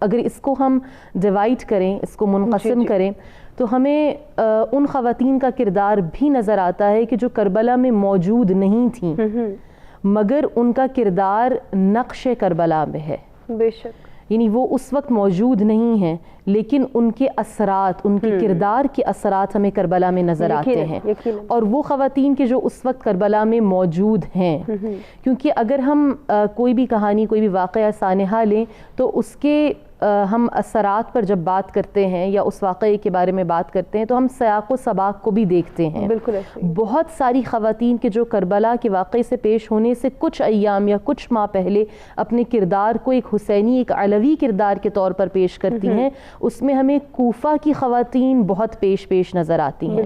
اگر اس کو ہم ڈیوائڈ کریں، اس کو منقسم کریں، تو ہمیں ان خواتین کا کردار بھی نظر آتا ہے کہ جو کربلا میں موجود نہیں تھیں مگر ان کا کردار نقش کربلا میں ہے. بے شک. یعنی وہ اس وقت موجود نہیں ہیں لیکن ان کے اثرات، ان کے کردار کے اثرات ہمیں کربلا میں نظر آتے ہیں. اور وہ خواتین کے جو اس وقت کربلا میں موجود ہیں، کیونکہ اگر ہم کوئی بھی کہانی، کوئی بھی واقعہ سانحہ لیں تو اس کے ہم اثرات پر جب بات کرتے ہیں یا اس واقعے کے بارے میں بات کرتے ہیں تو ہم سیاق و سباق کو بھی دیکھتے ہیں. بالکل ایسے. بہت ساری خواتین کے جو کربلا کے واقعے سے پیش ہونے سے کچھ ایام یا کچھ ماہ پہلے اپنے کردار کو ایک حسینی، ایک علوی کردار کے طور پر پیش کرتی ہیں، اس میں ہمیں کوفہ کی خواتین بہت پیش نظر آتی ہیں.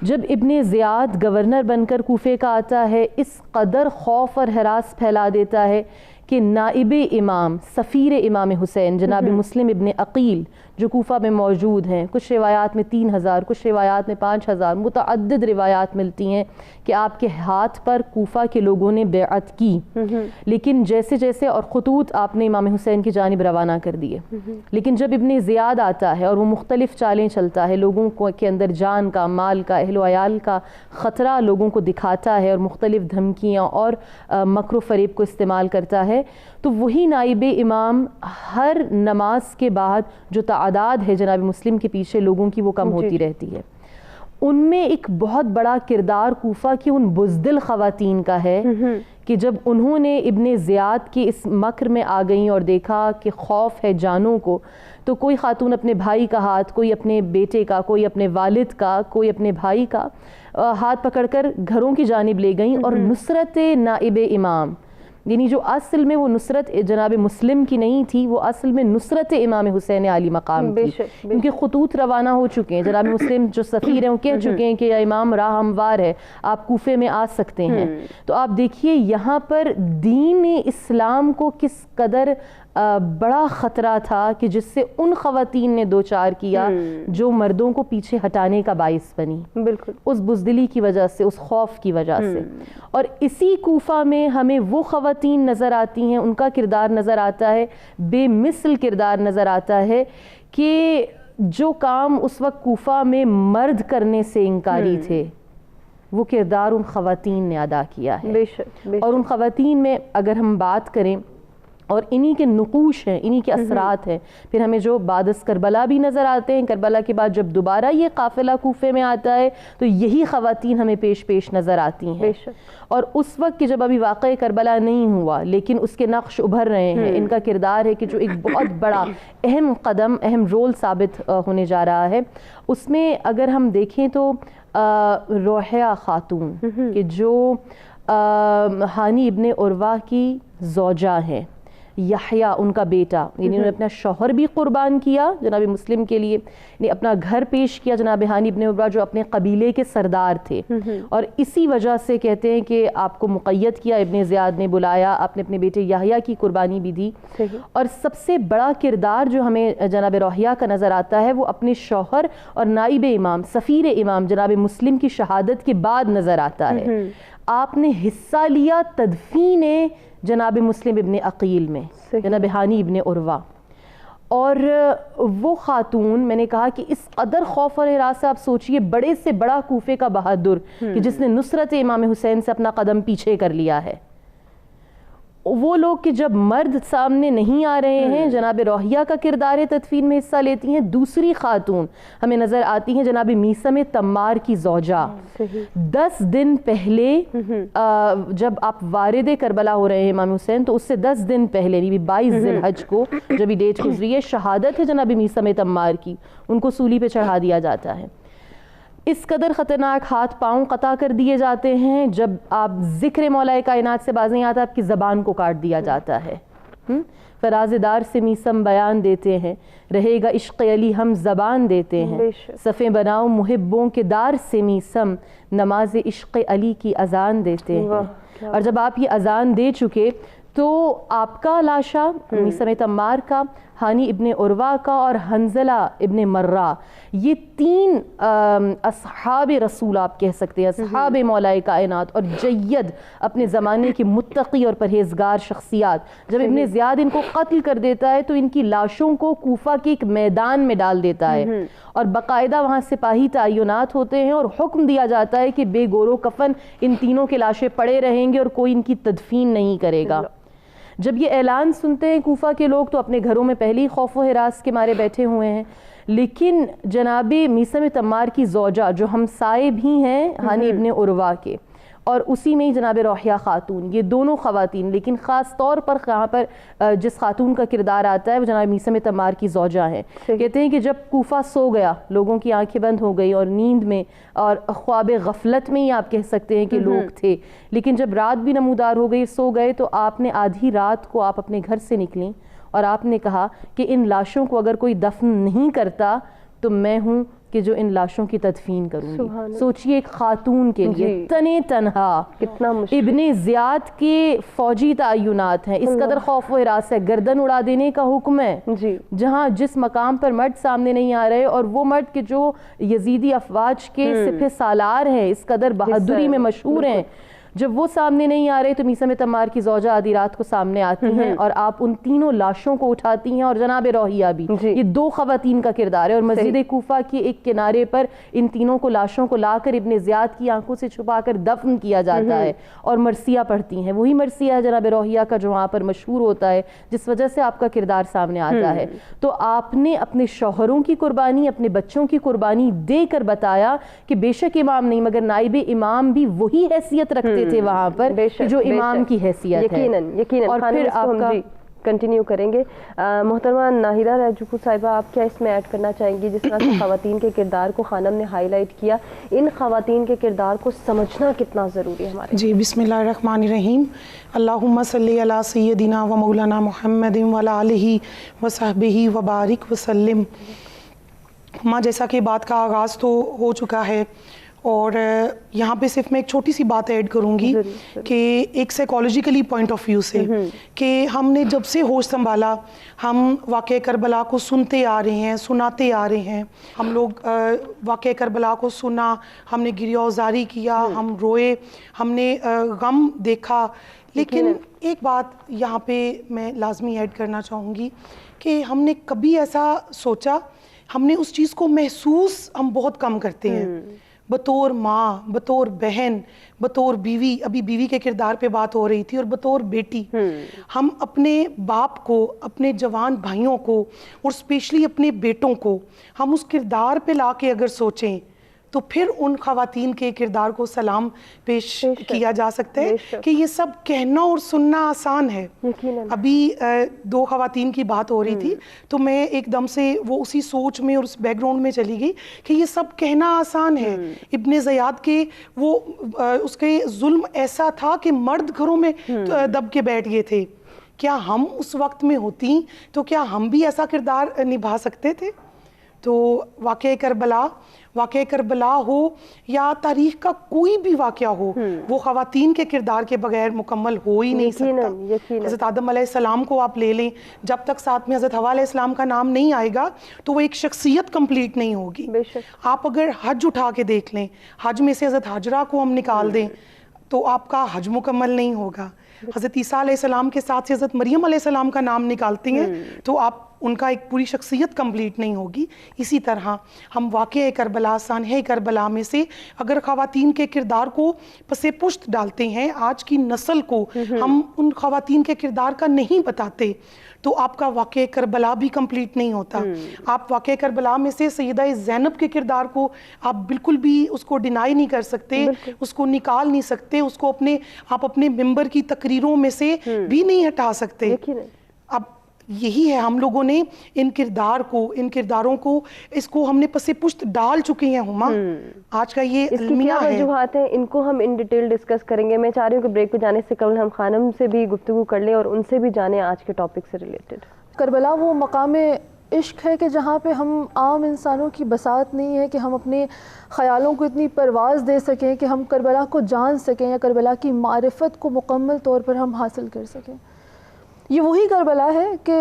جب ابن زیاد گورنر بن کر کوفے کا آتا ہے، اس قدر خوف اور ہراس پھیلا دیتا ہے کہ نائب امام، سفیر امام حسین جناب مسلم ابن عقیل جو کوفہ میں موجود ہیں، کچھ روایات میں 3000، کچھ روایات میں 5000، متعدد روایات ملتی ہیں کہ آپ کے ہاتھ پر کوفہ کے لوگوں نے بیعت کی، لیکن جیسے جیسے اور خطوط آپ نے امام حسین کی جانب روانہ کر دیے. لیکن جب ابن زیاد آتا ہے اور وہ مختلف چالیں چلتا ہے، لوگوں کے اندر جان کا، مال کا، اہل و عیال کا خطرہ لوگوں کو دکھاتا ہے اور مختلف دھمکیاں اور مکر و فریب کو استعمال کرتا ہے، تو وہی نائب امام ہر نماز کے بعد جو تعداد ہے جناب مسلم کے پیچھے لوگوں کی وہ کم ہوتی رہتی ہے. ان میں ایک بہت بڑا کردار کوفہ کی ان بزدل خواتین کا ہے کہ جب انہوں نے ابن زیاد کے اس مکر میں آ گئیں اور دیکھا کہ خوف ہے جانوں کو، تو کوئی خاتون اپنے بھائی کا ہاتھ، کوئی اپنے بیٹے کا، کوئی اپنے والد کا، کوئی اپنے بھائی کا ہاتھ پکڑ کر گھروں کی جانب لے گئیں اور نصرت نائب امام، یعنی جو اصل میں وہ نصرت جناب مسلم کی نہیں تھی، وہ اصل میں نصرت امام حسین علی مقام تھی، کیونکہ خطوط روانہ ہو چکے ہیں. جناب مسلم جو سفیر ہیں وہ کہہ چکے ہیں کہ یا امام راہ ہموار ہے، آپ کوفے میں آ سکتے ہیں. تو آپ دیکھیے یہاں پر دین اسلام کو کس قدر بڑا خطرہ تھا کہ جس سے ان خواتین نے دوچار کیا جو مردوں کو پیچھے ہٹانے کا باعث بنی. بالکل اس بزدلی کی وجہ سے، اس خوف کی وجہ سے. اور اسی کوفہ میں ہمیں وہ خواتین نظر آتی ہیں، ان کا کردار نظر آتا ہے، بے مثل کردار نظر آتا ہے کہ جو کام اس وقت کوفہ میں مرد کرنے سے انکاری تھے وہ کردار ان خواتین نے ادا کیا ہے. اور ان خواتین میں اگر ہم بات کریں اور انہی کے نقوش ہیں، انہی کے اثرات ہیں، پھر ہمیں جو بعد از کربلا بھی نظر آتے ہیں. کربلا کے بعد جب دوبارہ یہ قافلہ کوفے میں آتا ہے تو یہی خواتین ہمیں پیش نظر آتی ہیں. اور اس وقت کہ جب ابھی واقع کربلا نہیں ہوا لیکن اس کے نقش ابھر رہے ہیں، ان کا کردار ہے کہ جو ایک بہت بڑا اہم قدم، اہم رول ثابت ہونے جا رہا ہے. اس میں اگر ہم دیکھیں تو روحیہ خاتون کہ جو ہانی ابن عروہ کی زوجہ ہیں، یحییٰ ان کا بیٹا، یعنی انہوں نے اپنا شوہر بھی قربان کیا جناب مسلم کے لیے، یعنی اپنا گھر پیش کیا جناب ہانی ابن عروہ جو اپنے قبیلے کے سردار تھے، اور اسی وجہ سے کہتے ہیں کہ آپ کو مقید کیا، ابن زیاد نے بلایا، آپ نے اپنے بیٹے یحییٰ کی قربانی بھی دی. اور سب سے بڑا کردار جو ہمیں جناب روحیہ کا نظر آتا ہے وہ اپنے شوہر اور نائب امام، سفیر امام جناب مسلم کی شہادت کے بعد نظر آتا ہے. آپ نے حصہ لیا تدفین جناب مسلم ابن عقیل میں، جناب ہانی ابن عروہ. اور وہ خاتون، میں نے کہا کہ اس قدر خوف اور ہراس سے، آپ سوچئے بڑے سے بڑا کوفے کا بہادر کہ جس نے نصرت امام حسین سے اپنا قدم پیچھے کر لیا ہے، وہ لوگ کہ جب مرد سامنے نہیں آ رہے ہیں جناب روحیہ کا کردار تدفین میں حصہ لیتی ہیں. دوسری خاتون ہمیں نظر آتی ہیں جناب میثم تمار کی زوجہ. 10 دن پہلے جب آپ وارد کربلا ہو رہے ہیں امام حسین، تو اس سے 10 دن پہلے 22 ذی الحج کو جب یہ ڈیٹ گزری ہے، شہادت ہے جناب میثم تمار کی، ان کو سولی پہ چڑھا دیا جاتا ہے. اس قدر خطرناک ہاتھ پاؤں قطع کر دیے جاتے ہیں، جب آپ ذکر مولا کائنات سے باز نہیں آتا آپ کی زبان کو کاٹ دیا جاتا ہے. فراز دار سے میثم بیان دیتے ہیں، رہے گا عشق علی ہم زبان دیتے ہیں، صفیں بناؤ محبوں کے دار سے میثم، نماز عشق علی کی اذان دیتے ہیں. اور جب آپ یہ اذان دے چکے تو آپ کا لاشا میثم تمار کا ہانی ابن عروہ کا اور حنظلہ ابن مرہ، یہ 3 اصحاب رسول آپ کہہ سکتے ہیں، اصحاب مولا کائنات اور جید اپنے زمانے کی متقی اور پرہیزگار شخصیات، جب ابن زیاد ان کو قتل کر دیتا ہے تو ان کی لاشوں کو کوفہ کے ایک میدان میں ڈال دیتا ہے، اور باقاعدہ وہاں سپاہی تعینات ہوتے ہیں اور حکم دیا جاتا ہے کہ بے گور و کفن ان تینوں کے لاشیں پڑے رہیں گے اور کوئی ان کی تدفین نہیں کرے گا۔ جب یہ اعلان سنتے ہیں کوفہ کے لوگ تو اپنے گھروں میں پہلے ہی خوف و ہراس کے مارے بیٹھے ہوئے ہیں، لیکن جناب میثم تمار کی زوجہ جو ہمسائے بھی ہیں ہانی ابن عروہ کے، اور اسی میں ہی جناب روحیہ خاتون، یہ دونوں خواتین، لیکن خاص طور پر یہاں پر جس خاتون کا کردار آتا ہے وہ جناب میثم تمار کی زوجہ ہیں۔ کہتے ہیں کہ جب کوفہ سو گیا، لوگوں کی آنکھیں بند ہو گئی اور نیند میں اور خواب غفلت میں ہی آپ کہہ سکتے ہیں کہ لوگ تھے، لیکن جب رات بھی نمودار ہو گئی، سو گئے، تو آپ نے آدھی رات کو آپ اپنے گھر سے نکلیں اور آپ نے کہا کہ ان لاشوں کو اگر کوئی دفن نہیں کرتا تو میں ہوں کہ جو ان لاشوں کی تدفین کروں گی۔ سوچئے ایک خاتون کے لیے تنے تنہا، کتنا مشکل۔ ابن زیاد کے فوجی تعینات ہیں، اس قدر خوف و ہراس ہے، گردن اڑا دینے کا حکم ہے، جہاں جس مقام پر مرد سامنے نہیں آ رہے، اور وہ مرد کہ جو یزیدی افواج کے سپہ سالار ہیں، اس قدر بہادری میں مشہور ہیں، جب وہ سامنے نہیں آ رہے تو میثم تمار کی زوجہ آدھی رات کو سامنے آتی ہیں اور آپ ان تینوں لاشوں کو اٹھاتی ہیں، اور جناب روحیہ بھی، یہ 2 خواتین کا کردار ہے، اور مسجد کوفہ کے ایک کنارے پر ان تینوں کو لاشوں کو لا کر ابن زیاد کی آنکھوں سے چھپا کر دفن کیا جاتا ہے، اور مرثیہ پڑھتی ہیں۔ وہی مرثیہ ہے جناب روحیہ کا جو وہاں پر مشہور ہوتا ہے، جس وجہ سے آپ کا کردار سامنے آتا ہے۔ تو آپ نے اپنے شوہروں کی قربانی، اپنے بچوں کی قربانی دے کر بتایا کہ بے شک امام نہیں مگر نائب امام بھی وہی حیثیت رکھتے تھے وہاں پر جو امام کی حیثیت ہے۔ یقیناً اور پھر آپ کا کنٹینیو کریں گے۔ محترمہ ناہیدہ راجپوت صاحبہ، آپ کیا اس میں ایڈ کرنا چاہیں گی؟ جس طرح سے خواتین کے کردار کو خانم نے ہائی لائٹ کیا، ان خواتین کے کردار کو سمجھنا کتنا ضروری ہے ہمارے؟ جی، بسم اللہ الرحمن الرحیم۔ اللہم صلی علی سیدنا و مولانا محمد و علی آلہ و صحبہ و بارک وسلم۔ جیسا کہ بات کا آغاز تو ہو چکا ہے، اور یہاں پہ صرف میں ایک چھوٹی سی بات ایڈ کروں گی کہ ایک سائیکالوجیکلی پوائنٹ آف ویو سے، کہ ہم نے جب سے ہوش سنبھالا ہم واقعہ کربلا کو سنتے آ رہے ہیں، سناتے آ رہے ہیں۔ ہم لوگ واقعہ کربلا کو سنا، ہم نے گریہ وزاری کیا، ہم روئے، ہم نے غم دیکھا، لیکن ایک بات یہاں پہ میں لازمی ایڈ کرنا چاہوں گی کہ ہم نے کبھی ایسا سوچا، ہم نے اس چیز کو محسوس ہم بہت کم کرتے ہیں، بطور ماں، بطور بہن، بطور بیوی، ابھی بیوی کے کردار پہ بات ہو رہی تھی، اور بطور بیٹی ہم اپنے باپ کو، اپنے جوان بھائیوں کو، اور اسپیشلی اپنے بیٹوں کو ہم اس کردار پہ لا کے اگر سوچیں تو پھر ان خواتین کے کردار کو سلام پیش کیا جا سکتا ہے کہ یہ سب کہنا اور سننا آسان ہے۔ ابھی 2 خواتین کی بات ہو رہی تھی تو میں ایک دم سے وہ اسی سوچ میں اور اس بیک گراؤنڈ میں چلی گئی کہ یہ سب کہنا آسان ہے۔ ابن زیاد کے وہ اس کے ظلم ایسا تھا کہ مرد گھروں میں دب کے بیٹھ گئے تھے، کیا ہم اس وقت میں ہوتی تو کیا ہم بھی ایسا کردار نبھا سکتے تھے؟ تو واقعہ کربلا ہو یا تاریخ کا کوئی بھی واقعہ ہو، وہ خواتین کے کردار کے بغیر مکمل ہو ہی نہیں سکتا۔ حضرت آدم علیہ السلام کو آپ لے لیں، جب تک ساتھ میں حضرت حوا علیہ السلام کا نام نہیں آئے گا تو وہ ایک شخصیت کمپلیٹ نہیں ہوگی۔ آپ اگر حج اٹھا کے دیکھ لیں، حج میں سے حضرت حاجرہ کو ہم نکال دیں تو آپ کا حج مکمل نہیں ہوگا۔ حضرت عیسیٰ علیہ السلام کے ساتھ سے حضرت مریم علیہ السلام کا نام نکالتے ہیں تو آپ ان کا ایک پوری شخصیت کمپلیٹ نہیں ہوگی۔ اسی طرح ہم واقعہ کربلا، سانحہ کربلا میں سے اگر خواتین کے کردار کو پس پشت ڈالتے ہیں، آج کی نسل کو ہم ان خواتین کے کردار کا نہیں بتاتے تو آپ کا واقعہ کربلا بھی کمپلیٹ نہیں ہوتا۔ آپ واقعہ کربلا میں سے سیدہ زینب کے کردار کو آپ بالکل بھی اس کو ڈینائی نہیں کر سکتے، اس کو نکال نہیں سکتے، اس کو آپ اپنے ممبر کی تقریروں میں سے بھی نہیں ہٹا سکتے۔ اب یہی ہے، ہم لوگوں نے ان کرداروں کو اس کو ہم نے پس پشت ڈال چکے ہیں۔ ہما آج کا یہ المیہ ہے، وجوہات ہیں، ان کو ہم ان ڈیٹیل ڈسکس کریں گے۔ میں چاہ رہی ہوں کہ بریک پہ جانے سے قبل ہم خانم سے بھی گفتگو کر لیں اور ان سے بھی جانیں آج کے ٹاپک سے ریلیٹڈ۔ کربلا وہ مقام عشق ہے کہ جہاں پہ ہم عام انسانوں کی بساط نہیں ہے کہ ہم اپنے خیالوں کو اتنی پرواز دے سکیں کہ ہم کربلا کو جان سکیں یا کربلا کی معرفت کو مکمل طور پر ہم حاصل کر سکیں۔ یہ وہی کربلا ہے کہ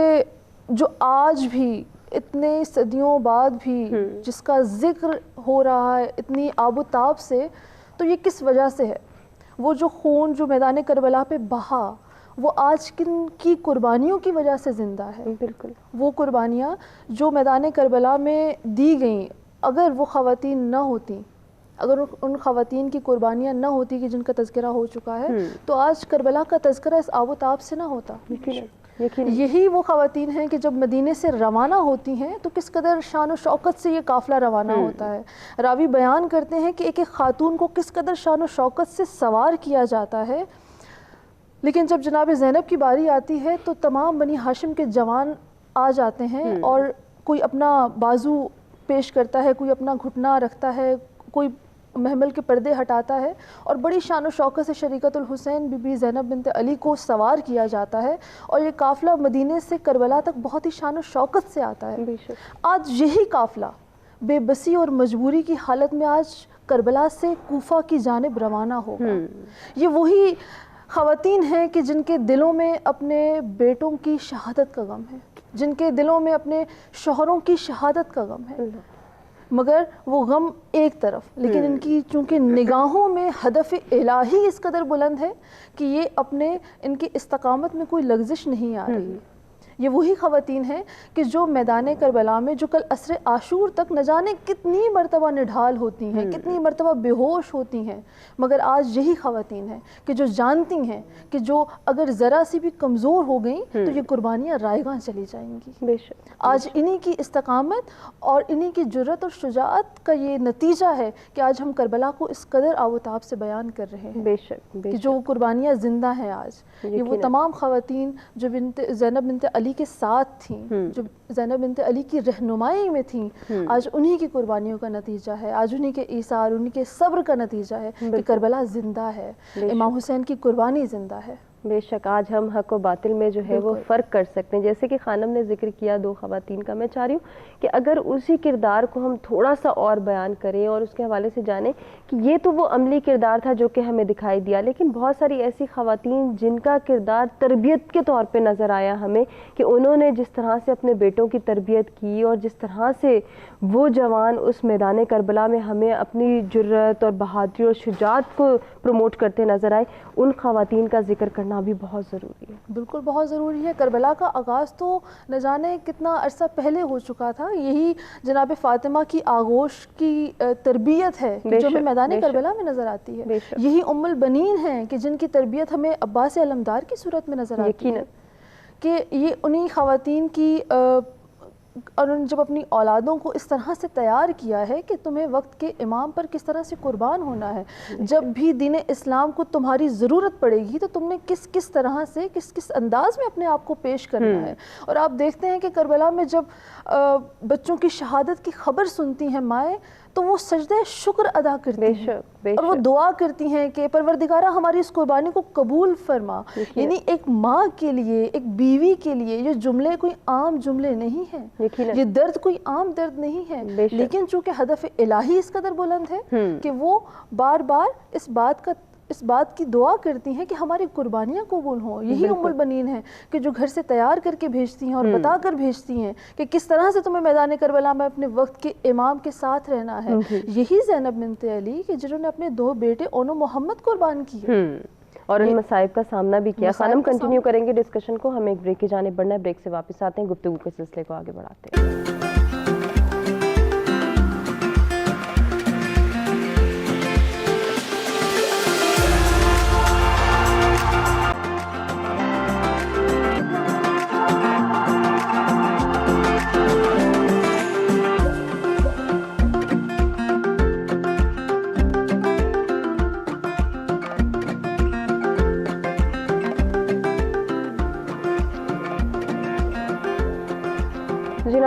جو آج بھی اتنے صدیوں بعد بھی جس کا ذکر ہو رہا ہے اتنی آب و تاب سے، تو یہ کس وجہ سے ہے؟ وہ جو خون جو میدان کربلا پہ بہا وہ آج کن کی قربانیوں کی وجہ سے زندہ ہے۔ بالکل وہ قربانیاں جو میدان کربلا میں دی گئیں، اگر وہ خواتین نہ ہوتیں، اگر ان خواتین کی قربانیاں نہ ہوتی کہ جن کا تذکرہ ہو چکا ہے، تو آج کربلا کا تذکرہ اس آب و تاب سے نہ ہوتا۔ یہی وہ خواتین ہیں کہ جب مدینے سے روانہ ہوتی ہیں تو کس قدر شان و شوکت سے یہ قافلہ روانہ ہوتا ہے۔ راوی بیان کرتے ہیں کہ ایک ایک خاتون کو کس قدر شان و شوکت سے سوار کیا جاتا ہے، لیکن جب جناب زینب کی باری آتی ہے تو تمام بنی ہاشم کے جوان آ جاتے ہیں اور کوئی اپنا بازو پیش کرتا ہے، کوئی اپنا گھٹنا رکھتا ہے، کوئی محمل کے پردے ہٹاتا ہے، اور بڑی شان و شوکت سے شریکت الحسین بی بی زینب بنت علی کو سوار کیا جاتا ہے، اور یہ قافلہ مدینے سے کربلا تک بہت ہی شان و شوکت سے آتا ہے۔ آج یہی قافلہ بے بسی اور مجبوری کی حالت میں آج کربلا سے کوفہ کی جانب روانہ ہوگا۔ یہ وہی خواتین ہیں کہ جن کے دلوں میں اپنے بیٹوں کی شہادت کا غم ہے، جن کے دلوں میں اپنے شوہروں کی شہادت کا غم ہے، مگر وہ غم ایک طرف، لیکن ان کی چونکہ نگاہوں میں ہدف الہی اس قدر بلند ہے کہ یہ اپنے ان کی استقامت میں کوئی لغزش نہیں آ رہی۔ یہ وہی خواتین ہیں کہ جو میدان کربلا میں جو کل عصر عاشور تک نہ جانے کتنی مرتبہ نڈھال ہوتی ہیں، کتنی مرتبہ بے ہوش ہوتی ہیں، مگر آج یہی خواتین ہیں کہ جو جانتی ہیں کہ جو اگر ذرا سی بھی کمزور ہو گئیں تو یہ قربانیاں رائیگاں چلی جائیں گی۔ آج انہی کی استقامت اور انہی کی جرأت اور شجاعت کا یہ نتیجہ ہے کہ آج ہم کربلا کو اس قدر آب و تاب سے بیان کر رہے ہیں کہ جو قربانیاں زندہ ہیں آج۔ یہ وہ تمام خواتین جو زینب بنت علی کے ساتھ تھیں، جو زینب بنت علی کی رہنمائی میں تھیں، آج انہی کی قربانیوں کا نتیجہ ہے، آج انہی کے ایثار، انہی کے صبر کا نتیجہ ہے کہ کربلا زندہ ہے، امام حسین کی قربانی زندہ ہے۔ بے شک آج ہم حق و باطل میں جو ہے وہ فرق کر سکتے ہیں۔ جیسے کہ خانم نے ذکر کیا دو خواتین کا، میں چاہ رہی ہوں کہ اگر اسی کردار کو ہم تھوڑا سا اور بیان کریں اور اس کے حوالے سے جانیں کہ یہ تو وہ عملی کردار تھا جو کہ ہمیں دکھائی دیا، لیکن بہت ساری ایسی خواتین جن کا کردار تربیت کے طور پہ نظر آیا ہمیں، کہ انہوں نے جس طرح سے اپنے بیٹوں کی تربیت کی اور جس طرح سے وہ جوان اس میدان کربلا میں ہمیں اپنی جرأت اور بہادری اور شجاعت کو پروموٹ کرتے نظر آئے، ان خواتین کا ذکر کرنا بھی بہت ضروری ہے۔ بالکل بہت ضروری ہے۔ کربلا کا آغاز تو نہ جانے کتنا عرصہ پہلے ہو چکا تھا، یہی جناب فاطمہ کی آغوش کی تربیت ہے جو ہمیں میدان کربلا میں نظر آتی ہے۔ یہی ام البنین ہیں کہ جن کی تربیت ہمیں عباس علمدار کی صورت میں نظر آتی ہے، کہ یہ انہی خواتین کی اور جب اپنی اولادوں کو اس طرح سے تیار کیا ہے کہ تمہیں وقت کے امام پر کس طرح سے قربان ہونا ہے، جب بھی دین اسلام کو تمہاری ضرورت پڑے گی تو تم نے کس طرح سے کس انداز میں اپنے آپ کو پیش کرنا ہے۔ اور آپ دیکھتے ہیں کہ کربلا میں جب بچوں کی شہادت کی خبر سنتی ہیں مائیں تو وہ سجدہ شکر ادا کرتی ہیں اور وہ دعا کرتی ہیں کہ پروردگارہ ہماری اس قربانی کو قبول فرما۔ یعنی ایک ماں کے لیے، ایک بیوی کے لیے یہ جملے کوئی عام جملے نہیں ہیں، یہ درد کوئی عام درد نہیں ہے، لیکن چونکہ ہدف الہی اس قدر بلند ہے کہ وہ بار بار اس بات کی دعا کرتی ہیں کہ ہماری قربانیاں قبول ہوں۔ یہی ام البنین ہیں کہ جو گھر سے تیار کر کے بھیجتی ہیں اور بتا کر بھیجتی ہیں کہ کس طرح سے تمہیں میدان کربلا میں اپنے وقت کے امام کے ساتھ رہنا ہے۔ یہی زینب بنت علی کہ جنہوں نے اپنے دو بیٹے اون و محمد قربان کیے اور ان مصائب کا سامنا بھی کیا۔ خانم کنٹینیو کریں گے ڈسکشن کو، ہمیں ایک بریک کی جانب بڑھنا ہے، بریک سے واپس آتے ہیں، گفتگو کے سلسلے کو آگے بڑھاتے ہیں۔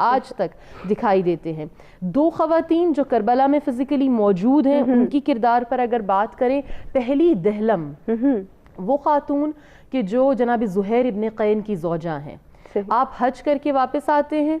آج تک دکھائی دیتے ہیں۔ دو خواتین جو کربلا میں فزیکلی موجود ہیں، ان کی کردار پر اگر بات کریں، پہلی دہلم، وہ خاتون کہ جو جناب زہیر ابن قین کی زوجہ ہیں۔ آپ حج کر کے واپس آتے ہیں،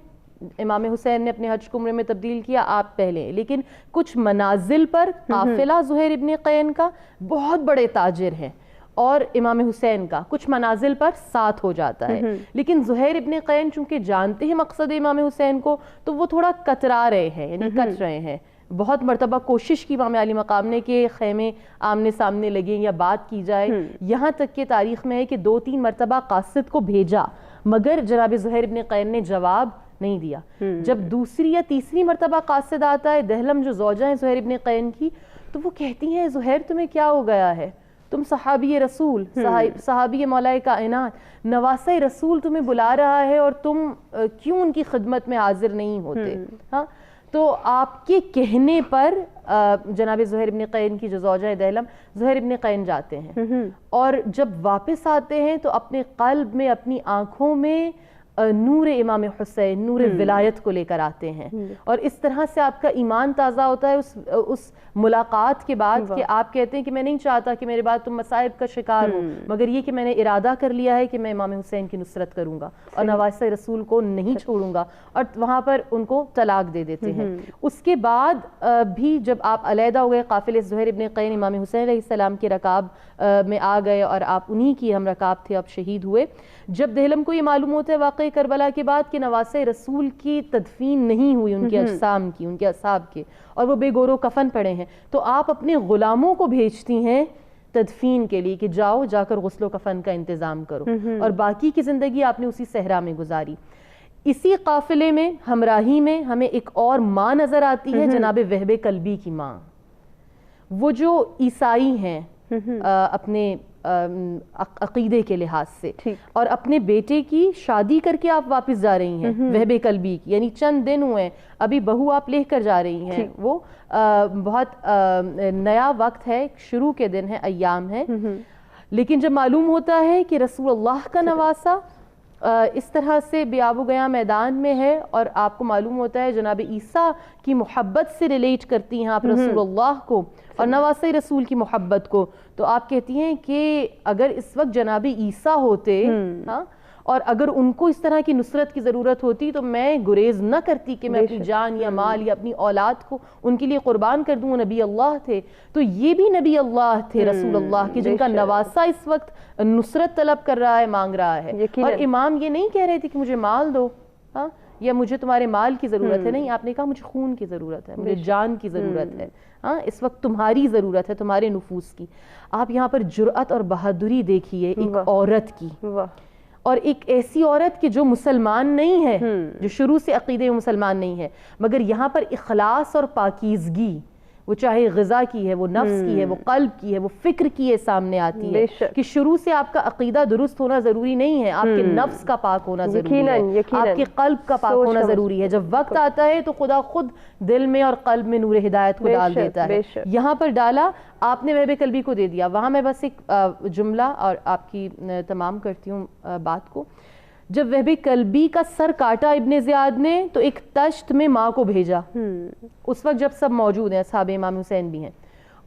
امام حسین نے اپنے حج کو عمرے میں تبدیل کیا، آپ پہلے، لیکن کچھ منازل پر قافلہ زہیر ابن قین کا بہت بڑے تاجر ہیں اور امام حسین کا کچھ منازل پر ساتھ ہو جاتا ہے، لیکن زہیر ابن قین چونکہ جانتے ہیں مقصد امام حسین کو، تو وہ تھوڑا کترا رہے ہیں، یعنی کٹ رہے ہیں۔ بہت مرتبہ کوشش کی امام علی مقام نے کہ خیمے آمنے سامنے لگیں یا بات کی جائے، یہاں تک کہ تاریخ میں ہے کہ 2-3 مرتبہ قاصد کو بھیجا، مگر جناب زہیر ابن قین نے جواب نہیں دیا۔ جب دوسری یا تیسری مرتبہ قاصد آتا ہے، دہلم جو زوجہ ہیں زہیر ابن قین کی، تو وہ کہتی ہیں زہیر تمہیں کیا ہو گیا ہے؟ تم صحابی رسول، صحابی مولا کائنات، نواسہ رسول تمہیں بلا رہا ہے اور تم کیوں ان کی خدمت میں حاضر نہیں ہوتے؟ ہاں، تو آپ کے کہنے پر جناب زہیر ابن قین کی جو زوجہ ہے دہلم، زہیر ابن قین جاتے ہیں اور جب واپس آتے ہیں تو اپنے قلب میں، اپنی آنکھوں میں نور امام حسین، نور ولایت کو لے کر آتے ہیں، اور اس طرح سے آپ کا ایمان تازہ ہوتا ہے اس ملاقات کے بعد کہ آپ کہتے ہیں کہ میں نہیں چاہتا کہ میرے بعد تم مصائب کا شکار ہو، مگر یہ کہ میں نے ارادہ کر لیا ہے کہ میں امام حسین کی نصرت کروں گا اور نواسہ رسول کو نہیں چھوڑوں گا، اور وہاں پر ان کو طلاق دے دیتے ہیں۔ اس کے بعد بھی جب آپ علیحدہ ہو گئے، قافلے زہیر ابن قین امام حسین علیہ السلام کے رکاب میں آ گئے اور آپ انہی کی ہم رکاب تھے، اب شہید ہوئے۔ جب دہلم کو یہ معلوم ہوتا ہے واقعہ کربلا کے بعد کہ نواسہ رسول کی تدفین نہیں ہوئی، ان کے اجسام کی، ان کے اصحاب کے، اور وہ بے گور و کفن پڑے ہیں، تو آپ اپنے غلاموں کو بھیجتی ہیں تدفین کے لیے کہ جاؤ جا کر غسل و کفن کا انتظام کرو، اور باقی کی زندگی آپ نے اسی صحرا میں گزاری۔ اسی قافلے میں ہمراہی میں ہمیں ایک اور ماں نظر آتی ہے، جناب وہب کلبی کی ماں، وہ جو عیسائی ہیں اپنے عقیدے کے لحاظ سے، اور اپنے بیٹے کی شادی کر کے آپ واپس جا رہی ہیں وہب کلبی کی، یعنی چند دن ہوئے ہیں، ابھی بہو آپ لے کر جا رہی ہیں، وہ بہت نیا وقت ہے، شروع کے دن ہے، ایام ہے، لیکن جب معلوم ہوتا ہے کہ رسول اللہ کا نواسہ اس طرح سے بیاب و گیا میدان میں ہے، اور آپ کو معلوم ہوتا ہے جناب عیسیٰ کی محبت سے ریلیٹ کرتی ہیں آپ رسول اللہ کو اور نواسہ رسول کی محبت کو، تو آپ کہتی ہیں کہ اگر اس وقت جناب عیسیٰ ہوتے، ہاں، اور اگر ان کو اس طرح کی نصرت کی ضرورت ہوتی تو میں گریز نہ کرتی کہ میں اپنی جان یا مال یا اپنی اولاد کو ان کے لیے قربان کر دوں، نبی اللہ تھے، تو یہ بھی نبی اللہ تھے رسول اللہ کی، جن کا نواسہ اس وقت نصرت طلب کر رہا ہے، مانگ رہا ہے، اور امام یہ نہیں کہہ رہے تھے کہ مجھے مال دو، ہاں، یا مجھے تمہارے مال کی ضرورت ہے، نہیں، آپ نے کہا مجھے خون کی ضرورت ہے، مجھے جان کی ضرورت ہے، ہاں، اس وقت تمہاری ضرورت ہے، تمہارے نفوس کی۔ آپ یہاں پر جرأت اور بہادری دیکھیے ایک عورت کی، اور ایک ایسی عورت کہ جو مسلمان نہیں ہے، جو شروع سے عقیدے مسلمان نہیں ہے، مگر یہاں پر اخلاص اور پاکیزگی، وہ چاہے غذا کی ہے، وہ نفس کی ہے، وہ قلب کی ہے، وہ فکر کی ہے، سامنے آتی ہے کہ شروع سے آپ کا عقیدہ درست ہونا ضروری نہیں ہے، آپ کے نفس کا پاک ہونا ضروری ہے، آپ کے قلب کا پاک ہونا ضروری ہے۔ جب وقت آتا ہے تو خدا خود دل میں اور قلب میں نور ہدایت کو ڈال دیتا ہے، یہاں پر ڈالا، آپ نے وہب کلبی کو دے دیا۔ وہاں میں بس ایک جملہ اور آپ کی تمام کرتی ہوں بات کو، جب وہب کلبی کا سر کاٹا ابن زیاد نے تو ایک تشت میں ماں کو بھیجا، اس وقت جب سب موجود ہیں، اصحاب امام حسین بھی ہیں،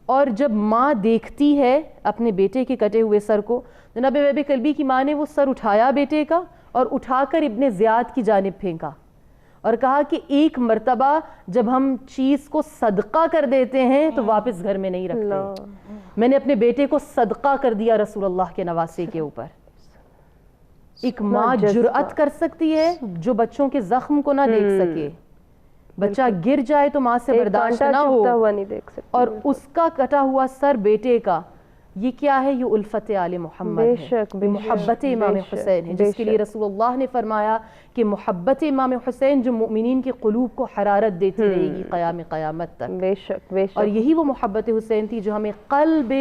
اور جب ماں دیکھتی ہے اپنے بیٹے کے کٹے ہوئے سر کو، جناب وہب کلبی کی ماں نے وہ سر اٹھایا بیٹے کا اور اٹھا کر ابن زیاد کی جانب پھینکا، اور کہا کہ ایک مرتبہ جب ہم چیز کو صدقہ کر دیتے ہیں تو واپس گھر میں نہیں رکھتے، میں نے اپنے بیٹے کو صدقہ کر دیا رسول اللہ کے نواسے کے اوپر۔ ایک ماں جرأت کر سکتی ہے جو بچوں کے زخم کو نہ دیکھ سکے، بچہ گر جائے تو ماں سے برداشت نہ ہو، اور اس کا کٹا ہوا سر بیٹے کا، یہ کیا ہے؟ یہ الفت آل محمد ہے، محبت امام حسین ہے، جس کے لیے رسول اللہ نے فرمایا کہ محبت امام حسین جو مومنین کے قلوب کو حرارت دیتی رہے گی قیام قیامت تک، اور یہی وہ محبت حسین تھی جو ہمیں قلب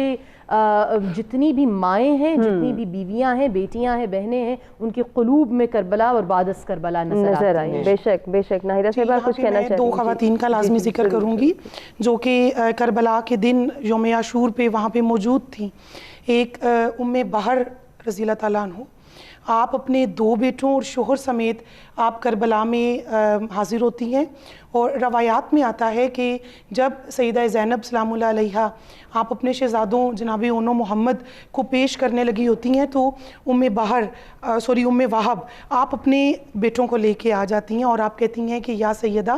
جتنی بھی مائیں ہیں، جتنی بھی بیویاں ہیں، بیٹیاں ہیں، بہنیں ہیں، ان کے قلوب میں کربلا اور بعد از کربلا نظر آئی ہیں۔ بے شک بے شک۔ ناہیدہ صاحبہ کچھ کہنا چاہتی ہیں؟ 2 خواتین کا لازمی ذکر کروں گی جو کہ کربلا کے دن یوم عاشور پہ وہاں پہ موجود تھیں۔ ایک ام بحر رضی اللہ تعالیٰ عنہ، آپ اپنے 2 بیٹوں اور شوہر سمیت آپ کربلا میں حاضر ہوتی ہیں، اور روایات میں آتا ہے کہ جب سیدہ زینب سلام اللہ علیہا آپ اپنے شہزادوں جناب اون و محمد کو پیش کرنے لگی ہوتی ہیں تو ام وہب آپ اپنے بیٹوں کو لے کے آ جاتی ہیں اور آپ کہتی ہیں کہ یا سیدہ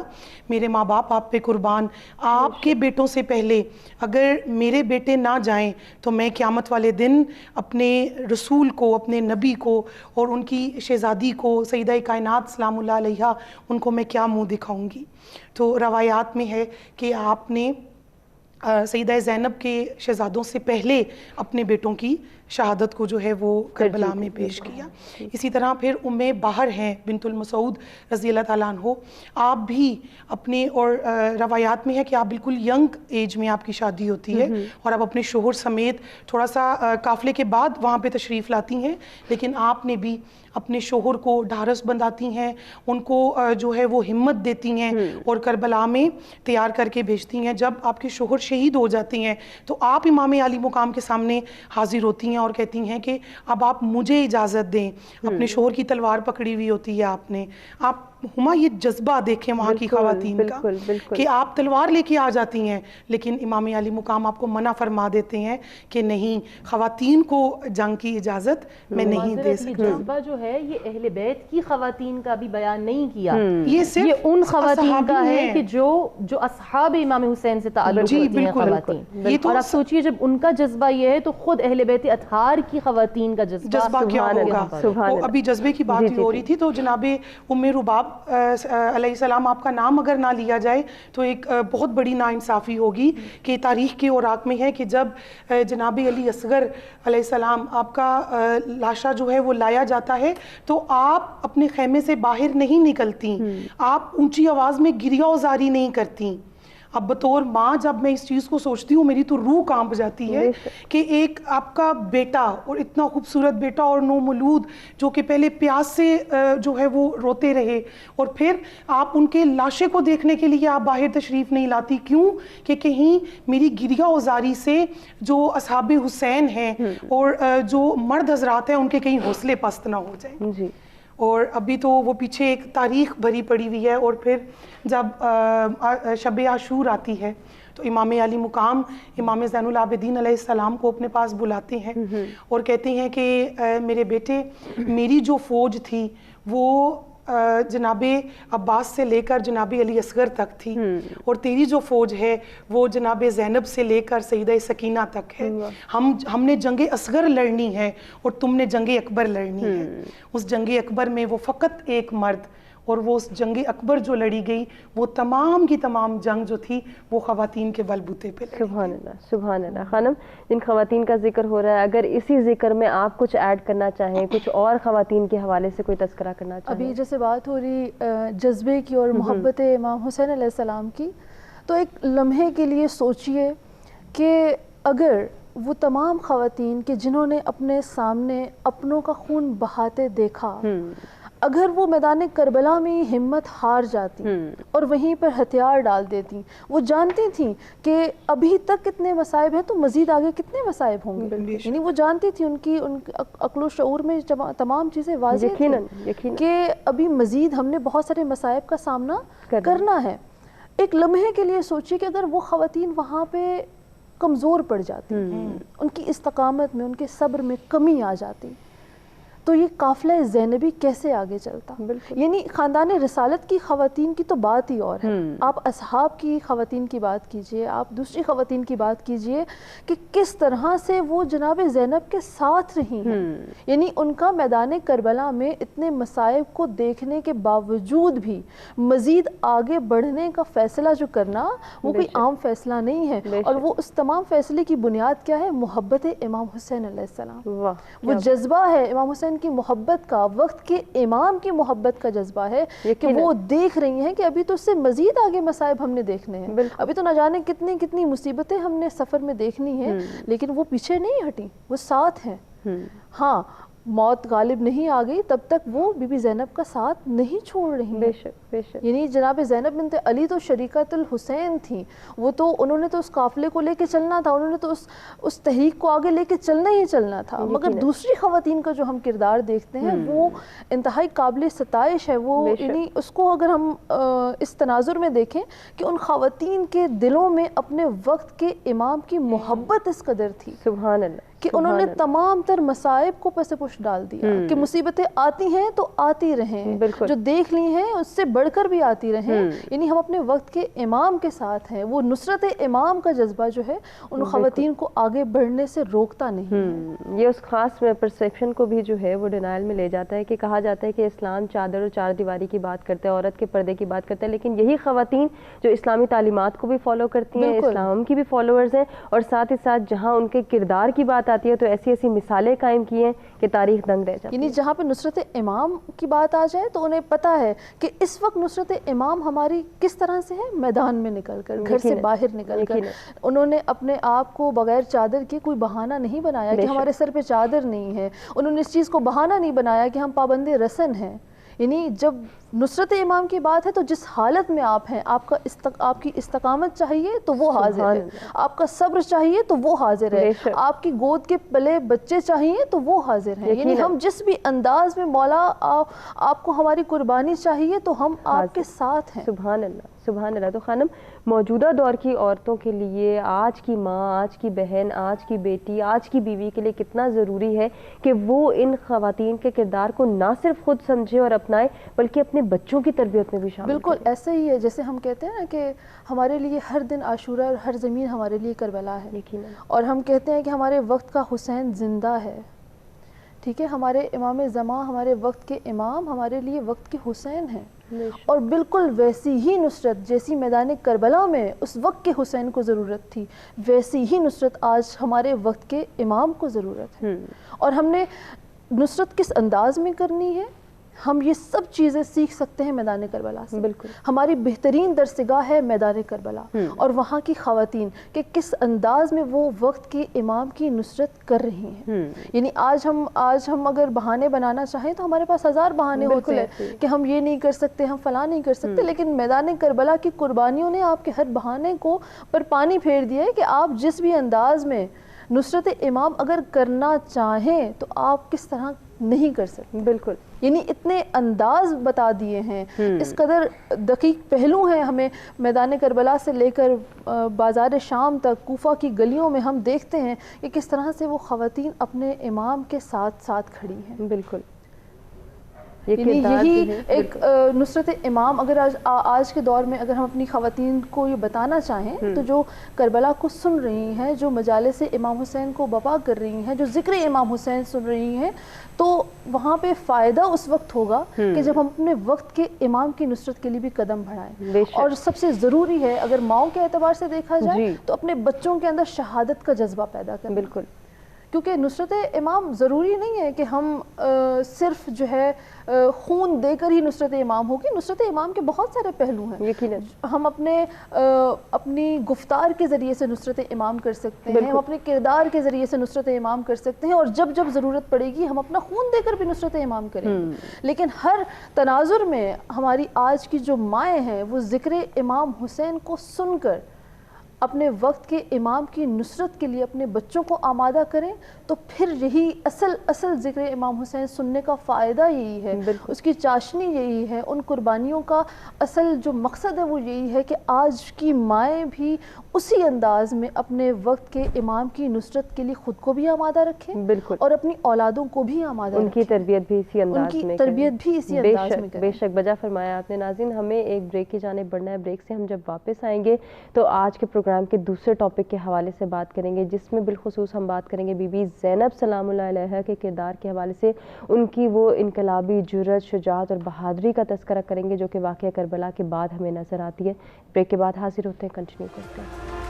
میرے ماں باپ آپ پہ قربان، آپ کے بیٹوں سے پہلے اگر میرے بیٹے نہ جائیں تو میں قیامت والے دن اپنے رسول کو، اپنے نبی کو اور ان کی شہزادی کو سیدہ کائنات سلام اللہ علیہا ان کو میں کیا منہ دکھاؤں گی۔ تو روایات میں ہے کہ آپ نے سیدہ زینب کے شہزادوں سے پہلے اپنے بیٹوں کی شہادت کو جو ہے وہ کربلا میں پیش کیا۔ اسی طرح پھر ام باہر ہیں بنت المسعود رضی اللہ تعالیٰ عنہ، آپ بھی اپنے، اور روایات میں ہے کہ آپ بالکل ینگ ایج میں آپ کی شادی ہوتی ہے اور آپ اپنے شوہر سمیت تھوڑا سا قافلے کے بعد وہاں پہ تشریف لاتی ہیں، لیکن آپ نے بھی اپنے شوہر کو ڈھارس بندھاتی ہیں، ان کو جو ہے وہ ہمت دیتی ہیں اور کربلا میں تیار کر کے بھیجتی ہیں۔ جب آپ کے شوہر شہید ہو جاتے ہیں تو آپ امام عالی مقام کے سامنے حاضر ہوتی ہیں اور کہتی ہیں کہ اب آپ مجھے اجازت دیں، اپنے شوہر کی تلوار پکڑی ہوئی ہوتی ہے آپ نے۔ آپ ہما یہ جذبہ دیکھیں وہاں کی خواتین کا کہ آپ تلوار لے کے آ جاتی ہیں، لیکن امام عالی مقام آپ کو منع فرما دیتے ہیں کہ نہیں، خواتین کو جنگ کی اجازت میں نہیں دے سکتا۔ جذبہ جو ہے یہ اہل بیت کی خواتین کا بھی بیان نہیں کیا، یہ صرف یہ ان خواتین کا ہے کہ جو اصحاب امام حسین سے تعلق رکھتی ہیں خواتین۔ اور آپ سوچئے جب ان کا جذبہ یہ ہے تو خود اہل بیت اطہار کی خواتین کا جذبہ کیا ہوگا۔ ابھی جذبے کی بات ہو رہی تھی تو جناب ام رباب علیہ السلام آپ کا نام اگر نہ لیا جائے تو ایک بہت بڑی ناانصافی ہوگی کہ تاریخ کے اوراق میں ہے کہ جب جناب علی اصغر علیہ السلام آپ کا لاشا جو ہے وہ لایا جاتا ہے تو آپ اپنے خیمے سے باہر نہیں نکلتی، آپ اونچی آواز میں گریہ وزاری نہیں کرتی۔ اب بطور ماں جب میں اس چیز کو سوچتی ہوں میری تو روح کانپ جاتی ہے کہ ایک آپ کا بیٹا، اور اتنا خوبصورت بیٹا اور نومولود، جو کہ پہلے پیاس سے جو ہے وہ روتے رہے، اور پھر آپ ان کے لاشے کو دیکھنے کے لیے آپ باہر تشریف نہیں لاتی، کیوں کہ کہیں میری گریہ وزاری سے جو اصحاب حسین ہیں اور جو مرد حضرات ہیں ان کے کہیں حوصلے پست نہ ہو جائیں۔ اور ابھی تو وہ پیچھے ایک تاریخ بھری پڑی ہوئی ہے، اور پھر جب شب عاشور آتی ہے تو امام علی مقام امام زین العابدین علیہ السلام کو اپنے پاس بلاتے ہیں اور کہتے ہیں کہ میرے بیٹے، میری جو فوج تھی وہ جناب عباس سے لے کر جناب علی اصغر تک تھی، اور تیری جو فوج ہے وہ جناب زینب سے لے کر سیدہ سکینہ تک ہے۔ ہم نے جنگ اصغر لڑنی ہے اور تم نے جنگ اکبر لڑنی ہے۔ اس جنگ اکبر میں وہ فقط ایک مرد، اور وہ اس جنگ اکبر جو لڑی گئی وہ تمام کی تمام جنگ جو تھی وہ خواتین کے بلبوتے پہ لڑی۔ سبحان اللہ، سبحان اللہ۔ خانم، جن خواتین کا ذکر ہو رہا ہے، اگر اسی ذکر میں آپ کچھ ایڈ کرنا چاہیں، کچھ اور خواتین کے حوالے سے کوئی تذکرہ کرنا چاہیں۔ ابھی جیسے بات ہو رہی جذبے کی اور محبت امام حسین علیہ السلام کی، تو ایک لمحے کے لیے سوچئے کہ اگر وہ تمام خواتین کہ جنہوں نے اپنے سامنے اپنوں کا خون بہاتے دیکھا، اگر وہ میدان کربلا میں ہمت ہار جاتی اور وہیں پر ہتھیار ڈال دیتی، وہ جانتی تھیں کہ ابھی تک کتنے مصائب ہیں تو مزید آگے کتنے مصائب ہوں گے، یعنی وہ جانتی تھی، ان کی عقل و شعور میں تمام چیزیں واضح تھیں کہ ابھی مزید ہم نے بہت سارے مصائب کا سامنا کرنا ہے۔ ایک لمحے کے لیے سوچی کہ اگر وہ خواتین وہاں پہ کمزور پڑ جاتی، ان کی استقامت میں، ان کے صبر میں کمی آ جاتی، تو یہ قافلہ زینبی کیسے آگے چلتا؟ یعنی خاندان رسالت کی خواتین کی تو بات ہی اور ہے، آپ اصحاب کی خواتین کی بات کیجئے، آپ دوسری خواتین کی بات کیجئے کہ کس طرح سے وہ جناب زینب کے ساتھ رہی ہیں، یعنی ان کا میدان کربلا میں اتنے مصائب کو دیکھنے کے باوجود بھی مزید آگے بڑھنے کا فیصلہ جو کرنا وہ کوئی عام فیصلہ نہیں ہے، اور وہ اس تمام فیصلے کی بنیاد کیا ہے؟ محبت امام حسین علیہ السلام، وہ جذبہ ہے امام حسین کی محبت کا، وقت کے امام کی محبت کا جذبہ ہے کہ وہ دیکھ رہی ہیں کہ ابھی تو اس سے مزید آگے مصائب ہم نے دیکھنے ہیں، ابھی تو نہ جانے کتنی مصیبتیں ہم نے سفر میں دیکھنی ہیں، لیکن وہ پیچھے نہیں ہٹی، وہ ساتھ ہیں۔ ہاں، موت غالب نہیں آ گئی تب تک وہ بی بی زینب کا ساتھ نہیں چھوڑ رہی ہیں. بے شک بے شک. یعنی جناب زینب بنت علی تو شریکت الحسین تھیں, وہ تو انہوں نے تو اس قافلے کو لے کے چلنا تھا, انہوں نے تو اس تحریک کو آگے لے کے چلنا ہی چلنا تھا. مگر دوسری خواتین کا جو ہم کردار دیکھتے ہیں وہ انتہائی قابل ستائش ہے. وہ یعنی اس کو اگر ہم اس تناظر میں دیکھیں کہ ان خواتین کے دلوں میں اپنے وقت کے امام کی محبت اس قدر تھی, سبحان اللہ, کہ انہوں نے تمام تر مصائب کو پس پش ڈال دیا کہ مصیبتیں آتی ہیں تو آتی رہیں, جو دیکھ لی ہیں اس سے بڑھ کر بھی آتی رہیں. یعنی ہم اپنے وقت کے امام کے ساتھ ہیں. وہ نصرت امام کا جذبہ جو ہے ان خواتین کو آگے بڑھنے سے روکتا نہیں. یہ اس خاص پرسیپشن کو بھی جو ہے وہ ڈینائل میں لے جاتا ہے کہ کہا جاتا ہے کہ اسلام چادر اور چار دیواری کی بات کرتا ہے, عورت کے پردے کی بات کرتا ہے, لیکن یہی خواتین جو اسلامی تعلیمات کو بھی فالو کرتی ہیں, اسلام کی بھی فالوورز ہیں, اور ساتھ ہی ساتھ جہاں ان کے کردار کی بات آتی ہے تو ایسی ایسی مثالیں قائم کی ہیں کہ تاریخ دنگ رہ جاتی ہے. یعنی جہاں پہ نصرت امام کی بات آ جائے تو انہیں پتہ ہے کہ اس وقت نصرت امام ہماری کس طرح سے ہے, میدان میں نکل کر, گھر سے باہر نکل کر. انہوں نے اپنے آپ کو بغیر چادر کے کوئی بہانہ نہیں بنایا کہ ہمارے سر پہ چادر نہیں ہے. انہوں نے اس چیز کو بہانہ نہیں بنایا کہ ہم پابند رسن ہیں. یعنی جب نصرت امام کی بات ہے تو جس حالت میں آپ ہیں, آپ کی استقامت چاہیے تو وہ حاضر ہے, آپ کا صبر چاہیے تو وہ حاضر ہے, آپ کی گود کے پلے بچے چاہیے تو وہ حاضر ہیں. یعنی ہم جس بھی انداز میں مولا آپ کو ہماری قربانی چاہیے تو ہم آپ کے ساتھ ہیں. سبحان اللہ سبحان اللہ. تو خانم, موجودہ دور کی عورتوں کے لیے آج کی ماں, آج کی بہن, آج کی بیٹی, آج کی بیوی کے لیے کتنا ضروری ہے کہ وہ ان خواتین کے کردار کو نہ صرف خود سمجھے اور اپنائے بلکہ اپنے بچوں کی تربیت میں بھی شامل. بالکل ایسا ہی ہے جیسے ہم کہتے ہیں نا کہ ہمارے لیے ہر دن عاشورہ اور ہر زمین ہمارے لیے کربلا ہے, اور ہم کہتے ہیں کہ ہمارے وقت کا حسین زندہ ہے. ٹھیک ہے, ہمارے امام زمان, ہمارے وقت کے امام ہمارے لیے وقت کے حسین ہیں. اور بالکل ویسی ہی نصرت جیسی میدان کربلا میں اس وقت کے حسین کو ضرورت تھی, ویسی ہی نصرت آج ہمارے وقت کے امام کو ضرورت ہے. اور ہم نے نصرت کس انداز میں کرنی ہے, ہم یہ سب چیزیں سیکھ سکتے ہیں میدان کربلا سے. بالکل ہماری بہترین درسگاہ ہے میدان کربلا, اور وہاں کی خواتین کہ کس انداز میں وہ وقت کے امام کی نصرت کر رہی ہیں. یعنی آج ہم اگر بہانے بنانا چاہیں تو ہمارے پاس ہزار بہانے ہوتے ہیں کہ ہم یہ نہیں کر سکتے, ہم فلاں نہیں کر سکتے, لیکن میدان کربلا کی قربانیوں نے آپ کے ہر بہانے کو پر پانی پھیر دیا ہے کہ آپ جس بھی انداز میں نصرت امام اگر کرنا چاہیں تو آپ کس طرح نہیں کر سکتے. بالکل, یعنی اتنے انداز بتا دیے ہیں, اس قدر دقیق پہلو ہیں. ہمیں میدان کربلا سے لے کر بازار شام تک, کوفہ کی گلیوں میں ہم دیکھتے ہیں کہ کس طرح سے وہ خواتین اپنے امام کے ساتھ ساتھ کھڑی ہیں. بالکل, یہی ایک نصرت امام. اگر آج کے دور میں اگر ہم اپنی خواتین کو یہ بتانا چاہیں تو جو کربلا کو سن رہی ہیں, جو مجالس امام حسین کو بپا کر رہی ہیں, جو ذکر امام حسین سن رہی ہیں, تو وہاں پہ فائدہ اس وقت ہوگا کہ جب ہم اپنے وقت کے امام کی نصرت کے لیے بھی قدم بڑھائیں. اور سب سے ضروری ہے اگر ماؤں کے اعتبار سے دیکھا جائے تو اپنے بچوں کے اندر شہادت کا جذبہ پیدا کریں. بالکل, کیونکہ نصرت امام ضروری نہیں ہے کہ ہم صرف جو ہے خون دے کر ہی نصرت امام ہوگی. نصرت امام کے بہت سارے پہلو ہیں. ہم اپنی گفتار کے ذریعے سے نصرت امام کر سکتے ہیں, ہم اپنے کردار کے ذریعے سے نصرت امام کر سکتے ہیں, اور جب جب ضرورت پڑے گی ہم اپنا خون دے کر بھی نصرت امام کریں گے. لیکن ہر تناظر میں ہماری آج کی جو مائیں ہیں وہ ذکر امام حسین کو سن کر اپنے وقت کے امام کی نصرت کے لیے اپنے بچوں کو آمادہ کریں, تو پھر یہی اصل ذکر امام حسین سننے کا فائدہ یہی ہے, اس کی چاشنی یہی ہے, ان قربانیوں کا اصل جو مقصد ہے وہ یہی ہے کہ آج کی مائیں بھی اسی انداز میں اپنے وقت کے امام کی نصرت کے لیے خود کو بھی آمادہ رکھیں, بالکل, اور اپنی اولادوں کو بھی آمادہ رکھیں. ان کی تربیت بھی اسی انداز میں, تربیت بھی اسی انداز میں کریں. بے شک بجا فرمایا آپ نے. ناظرین, ہمیں ایک بریک کی جانب بڑھنا ہے. بریک سے ہم جب واپس آئیں گے تو آج کے پروگرام کے دوسرے ٹاپک کے حوالے سے بات کریں گے, جس میں بالخصوص ہم بات کریں گے بی بی زینب سلام اللہ علیہا کے کردار کے حوالے سے, ان کی وہ انقلابی جرأت, شجاعت اور بہادری کا تذکرہ کریں گے جو کہ واقعہ کربلا کے بعد ہمیں نظر آتی ہے. بریک کے بعد حاضر ہوتے ہیں, کنٹینیو کرتے ہیں.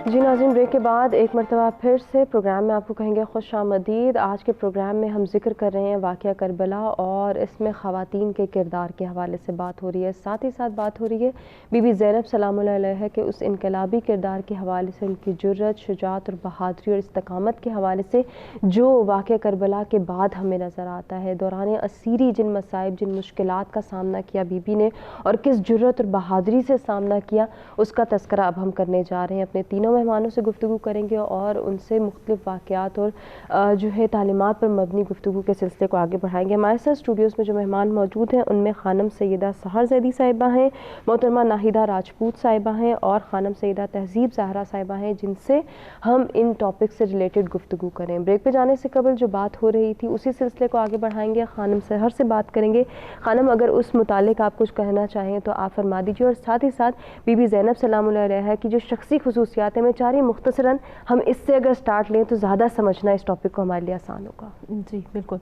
جی ناظرین، بریک کے بعد ایک مرتبہ پھر سے پروگرام میں آپ کو کہیں گے خوش آمدید۔ آج کے پروگرام میں ہم ذکر کر رہے ہیں واقعہ کربلا، اور اس میں خواتین کے کردار کے حوالے سے بات ہو رہی ہے، ساتھ ہی ساتھ بات ہو رہی ہے بی بی زینب سلام اللہ علیہ کے اس انقلابی کردار کے حوالے سے، ان کی جرأت، شجاعت اور بہادری اور استقامت کے حوالے سے جو واقعہ کربلا کے بعد ہمیں نظر آتا ہے۔ دوران اسیری جن مصائب، جن مشکلات کا سامنا کیا بی بی نے، اور کس جرأت اور بہادری سے سامنا کیا، اس کا تذکرہ اب ہم کرنے جا رہے ہیں۔ اپنے تینوں مہمانوں سے گفتگو کریں گے اور ان سے مختلف واقعات اور جو ہے تعلیمات پر مبنی گفتگو کے سلسلے کو آگے بڑھائیں گے۔ ہمارے ساتھ اسٹوڈیوز میں جو مہمان موجود ہیں ان میں خانم سیدہ سحر زیدی صاحبہ ہیں، محترمہ ناہیدہ راجپوت صاحبہ ہیں، اور خانم سیدہ تہذیب زہرا صاحبہ ہیں، جن سے ہم ان ٹاپک سے ریلیٹڈ گفتگو کریں۔ بریک پہ جانے سے قبل جو بات ہو رہی تھی اسی سلسلے کو آگے بڑھائیں گے، خانم سحر سے بات کریں گے۔ خانم، اگر اس متعلق آپ کچھ کہنا چاہیں تو آپ فرما دیجیے، اور ساتھ ہی ساتھ بی بی زینب سلام اللہ علیہ کی جو شخصی خصوصیات ہیں، میں چاہ رہی ہوں مختصراً ہم اس سے اگر سٹارٹ لیں تو زیادہ سمجھنا اس ٹاپک کو ہمارے لیے آسان ہوگا۔ جی بالکل،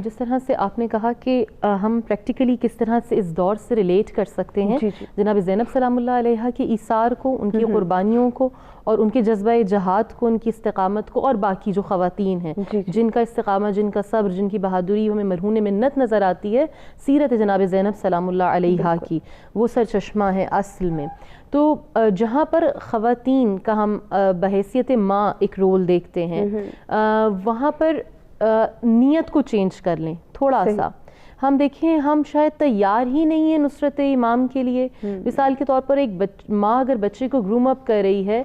جس طرح سے آپ نے کہا کہ ہم پریکٹیکلی کس طرح سے اس دور سے ریلیٹ کر سکتے ہیں جناب زینب سلام اللہ علیہ کے ایثار کو، ان کی قربانیوں کو، اور ان کے جذبہ جہاد کو، ان کی استقامت کو، اور باقی جو خواتین ہیں جن کا استقامت، جن کا صبر، جن کی بہادری ہمیں مرہون منت نظر آتی ہے، سیرت جناب زینب سلام اللہ علیہ کی وہ سرچشمہ ہے اصل میں۔ تو جہاں پر خواتین کا ہم بحیثیت ماں ایک رول دیکھتے ہیں، وہاں پر نیت کو چینج کر لیں تھوڑا سا۔ ہم دیکھیں، ہم شاید تیار ہی نہیں ہیں نصرت امام کے لیے۔ مثال کے طور پر ایک ماں اگر بچے کو گروم اپ کر رہی ہے،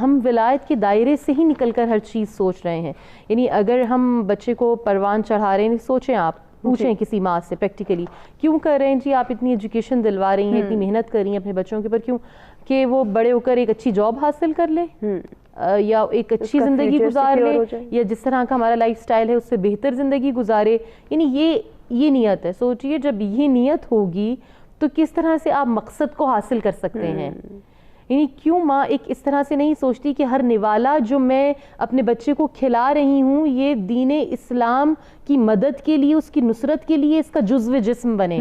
ہم ولایت کے دائرے سے ہی نکل کر ہر چیز سوچ رہے ہیں۔ یعنی اگر ہم بچے کو پروان چڑھا رہے ہیں، سوچیں آپ، پوچھیں کسی ماں سے پریکٹیکلی کیوں کر رہے ہیں جی آپ اتنی ایجوکیشن دلوا رہی ہیں، اتنی محنت کر رہی ہیں اپنے بچوں کے پر، کیوں؟ کہ وہ بڑے ہو کر ایک اچھی جاب حاصل کر لے، یا ایک اچھی زندگی گزار لے، یا جس طرح کا ہمارا لائف سٹائل ہے اس سے بہتر زندگی گزارے۔ یعنی یہ نیت ہے۔ سوچئے جب یہ نیت ہوگی تو کس طرح سے آپ مقصد کو حاصل کر سکتے ہیں۔ یعنی کیوں ماں ایک اس طرح سے نہیں سوچتی کہ ہر نوالا جو میں اپنے بچے کو کھلا رہی ہوں یہ دین اسلام کی مدد کے لیے، اس کی نصرت کے لیے اس کا جزو جسم بنے،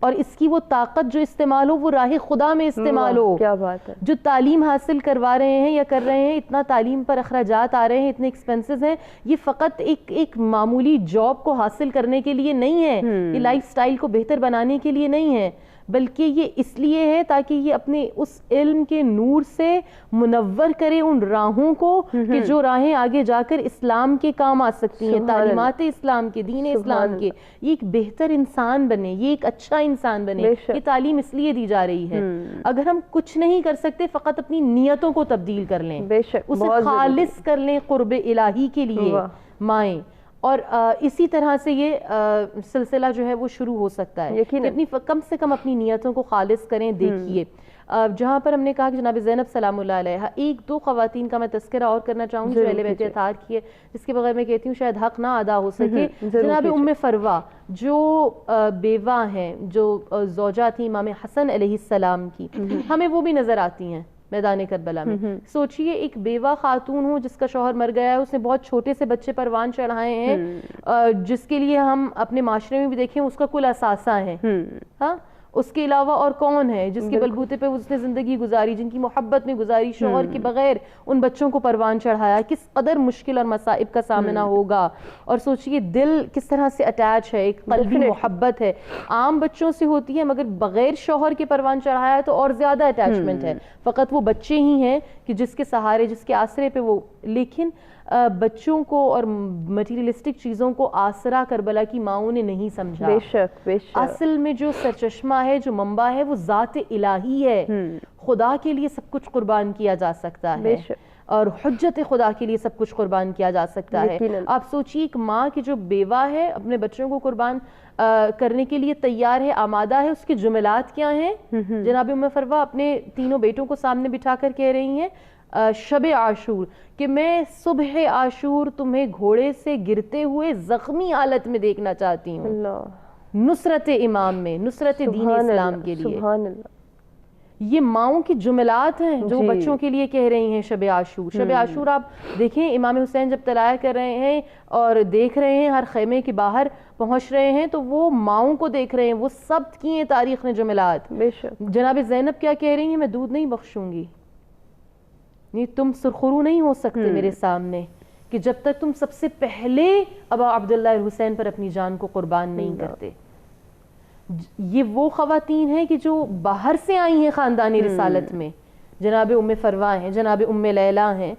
اور اس کی وہ طاقت جو استعمال ہو وہ راہ خدا میں استعمال ہو۔ کیا بات ہے! جو تعلیم حاصل کروا رہے ہیں یا کر رہے ہیں، اتنا تعلیم پر اخراجات آ رہے ہیں، اتنے ایکسپینسز ہیں، یہ فقط ایک معمولی جاب کو حاصل کرنے کے لیے نہیں ہے، یہ لائف سٹائل کو بہتر بنانے کے لیے نہیں ہے، بلکہ یہ اس لیے ہے تاکہ یہ اپنے اس علم کے نور سے منور کرے ان راہوں کو کہ جو راہیں آگے جا کر اسلام کے کام آ سکتی ہیں، تعلیمات اسلام کے، دین اسلام کے، یہ ایک بہتر انسان بنے، یہ ایک اچھا انسان بنے۔ یہ تعلیم اس لیے دی جا رہی ہے۔ اگر ہم کچھ نہیں کر سکتے، فقط اپنی نیتوں کو تبدیل کر لیں، اسے خالص کر لیں قرب الہی کے لیے مائیں، اور اسی طرح سے یہ سلسلہ جو ہے وہ شروع ہو سکتا ہے کہ اپنی کم سے کم اپنی نیتوں کو خالص کریں۔ دیکھیے جہاں پر ہم نے کہا کہ جناب زینب سلام اللہ علیہ، ایک دو خواتین کا میں تذکرہ اور کرنا چاہوں گی جو اہل بیت اطہار کی ہے، جس کے بغیر میں کہتی ہوں شاید حق نہ ادا ہو سکے۔ جناب ام فروہ جو بیوہ ہیں، جو زوجہ تھی امام حسن علیہ السلام کی، ہمیں وہ بھی نظر آتی ہیں میدان کربلا میں۔ سوچئے ایک بیوہ خاتون ہو جس کا شوہر مر گیا ہے، اس نے بہت چھوٹے سے بچے پروان چڑھائے ہیں، جس کے لیے ہم اپنے معاشرے میں بھی دیکھیں اس کا کل اثاثہ ہے۔ ہاں، اس کے علاوہ اور کون ہے جس کے بلبوتے پہ اس نے زندگی گزاری، جن کی محبت میں گزاری، شوہر کے بغیر ان بچوں کو پروان چڑھایا، کس قدر مشکل اور مصائب کا سامنا ہوگا۔ اور سوچئے دل کس طرح سے اٹیچ ہے، ایک قلبی محبت ہے، عام بچوں سے ہوتی ہے مگر بغیر شوہر کے پروان چڑھایا تو اور زیادہ اٹیچمنٹ ہے، فقط وہ بچے ہی ہیں کہ جس کے سہارے، جس کے آسرے پہ وہ، لیکن بچوں کو اور مٹیریلسٹک چیزوں کو آسرا کربلا کی ماؤں نے نہیں سمجھا۔ بے شک بے شک، اصل میں جو سرچشمہ ہے، جو منبع ہے، وہ ذات الہی ہے۔ خدا کے لیے سب کچھ قربان کیا جا سکتا ہے، اور حجت خدا کے لیے سب کچھ قربان کیا جا سکتا ہے۔ آپ سوچئے ایک ماں کی جو بیوہ ہے اپنے بچوں کو قربان کرنے کے لیے تیار ہے، آمادہ ہے، اس کے جملات کیا ہیں؟ جناب ام فروہ اپنے تینوں بیٹوں کو سامنے بٹھا کر کہہ رہی ہیں شب عاشور کہ میں صبح عاشور تمہیں گھوڑے سے گرتے ہوئے زخمی حالت میں دیکھنا چاہتی ہوں، نصرت امام میں، نصرت دین اسلام کے لیے۔ یہ ماؤں کی جملات ہیں جو بچوں کے لیے کہہ رہی ہیں شب عاشور۔ شب عاشور آپ دیکھیں امام حسین جب طلایہ کر رہے ہیں اور دیکھ رہے ہیں، ہر خیمے کے باہر پہنچ رہے ہیں تو وہ ماؤں کو دیکھ رہے ہیں، وہ ثبت کی ہیں تاریخ نے جملات۔ جناب زینب کیا کہہ رہی ہیں؟ میں دودھ نہیں بخشوں گی، نہیں تم سرخرو نہیں ہو سکتے میرے سامنے کہ جب تک تم سب سے پہلے ابا عبداللہ الحسین پر اپنی جان کو قربان نہیں کرتے. یہ وہ خواتین ہیں کہ جو باہر سے آئی ہیں خاندانی رسالت میں. جناب ام فروا ہیں, جناب ام لیلا ہیں.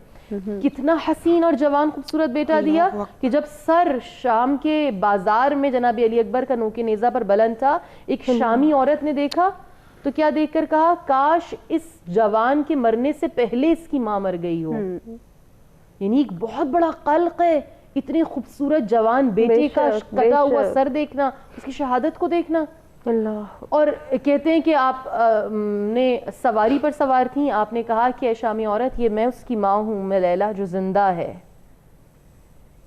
کتنا حسین اور جوان خوبصورت بیٹا دیا کہ جب سر شام کے بازار میں جناب علی اکبر کا نوک نیزہ پر بلند تھا, ایک شامی عورت نے دیکھا تو کیا دیکھ کر کہا, کاش اس جوان کے مرنے سے پہلے اس کی ماں مر گئی ہو. یعنی ایک بہت بڑا قلق ہے اتنے خوبصورت جوان بیٹے کا کٹا ہوا سر دیکھنا, اس کی شہادت کو دیکھنا. اللہ. اور کہتے ہیں کہ آپ نے سواری پر سوار تھیں, آپ نے کہا کہ اے شامی عورت, یہ میں اس کی ماں ہوں ام لیلا جو زندہ ہے.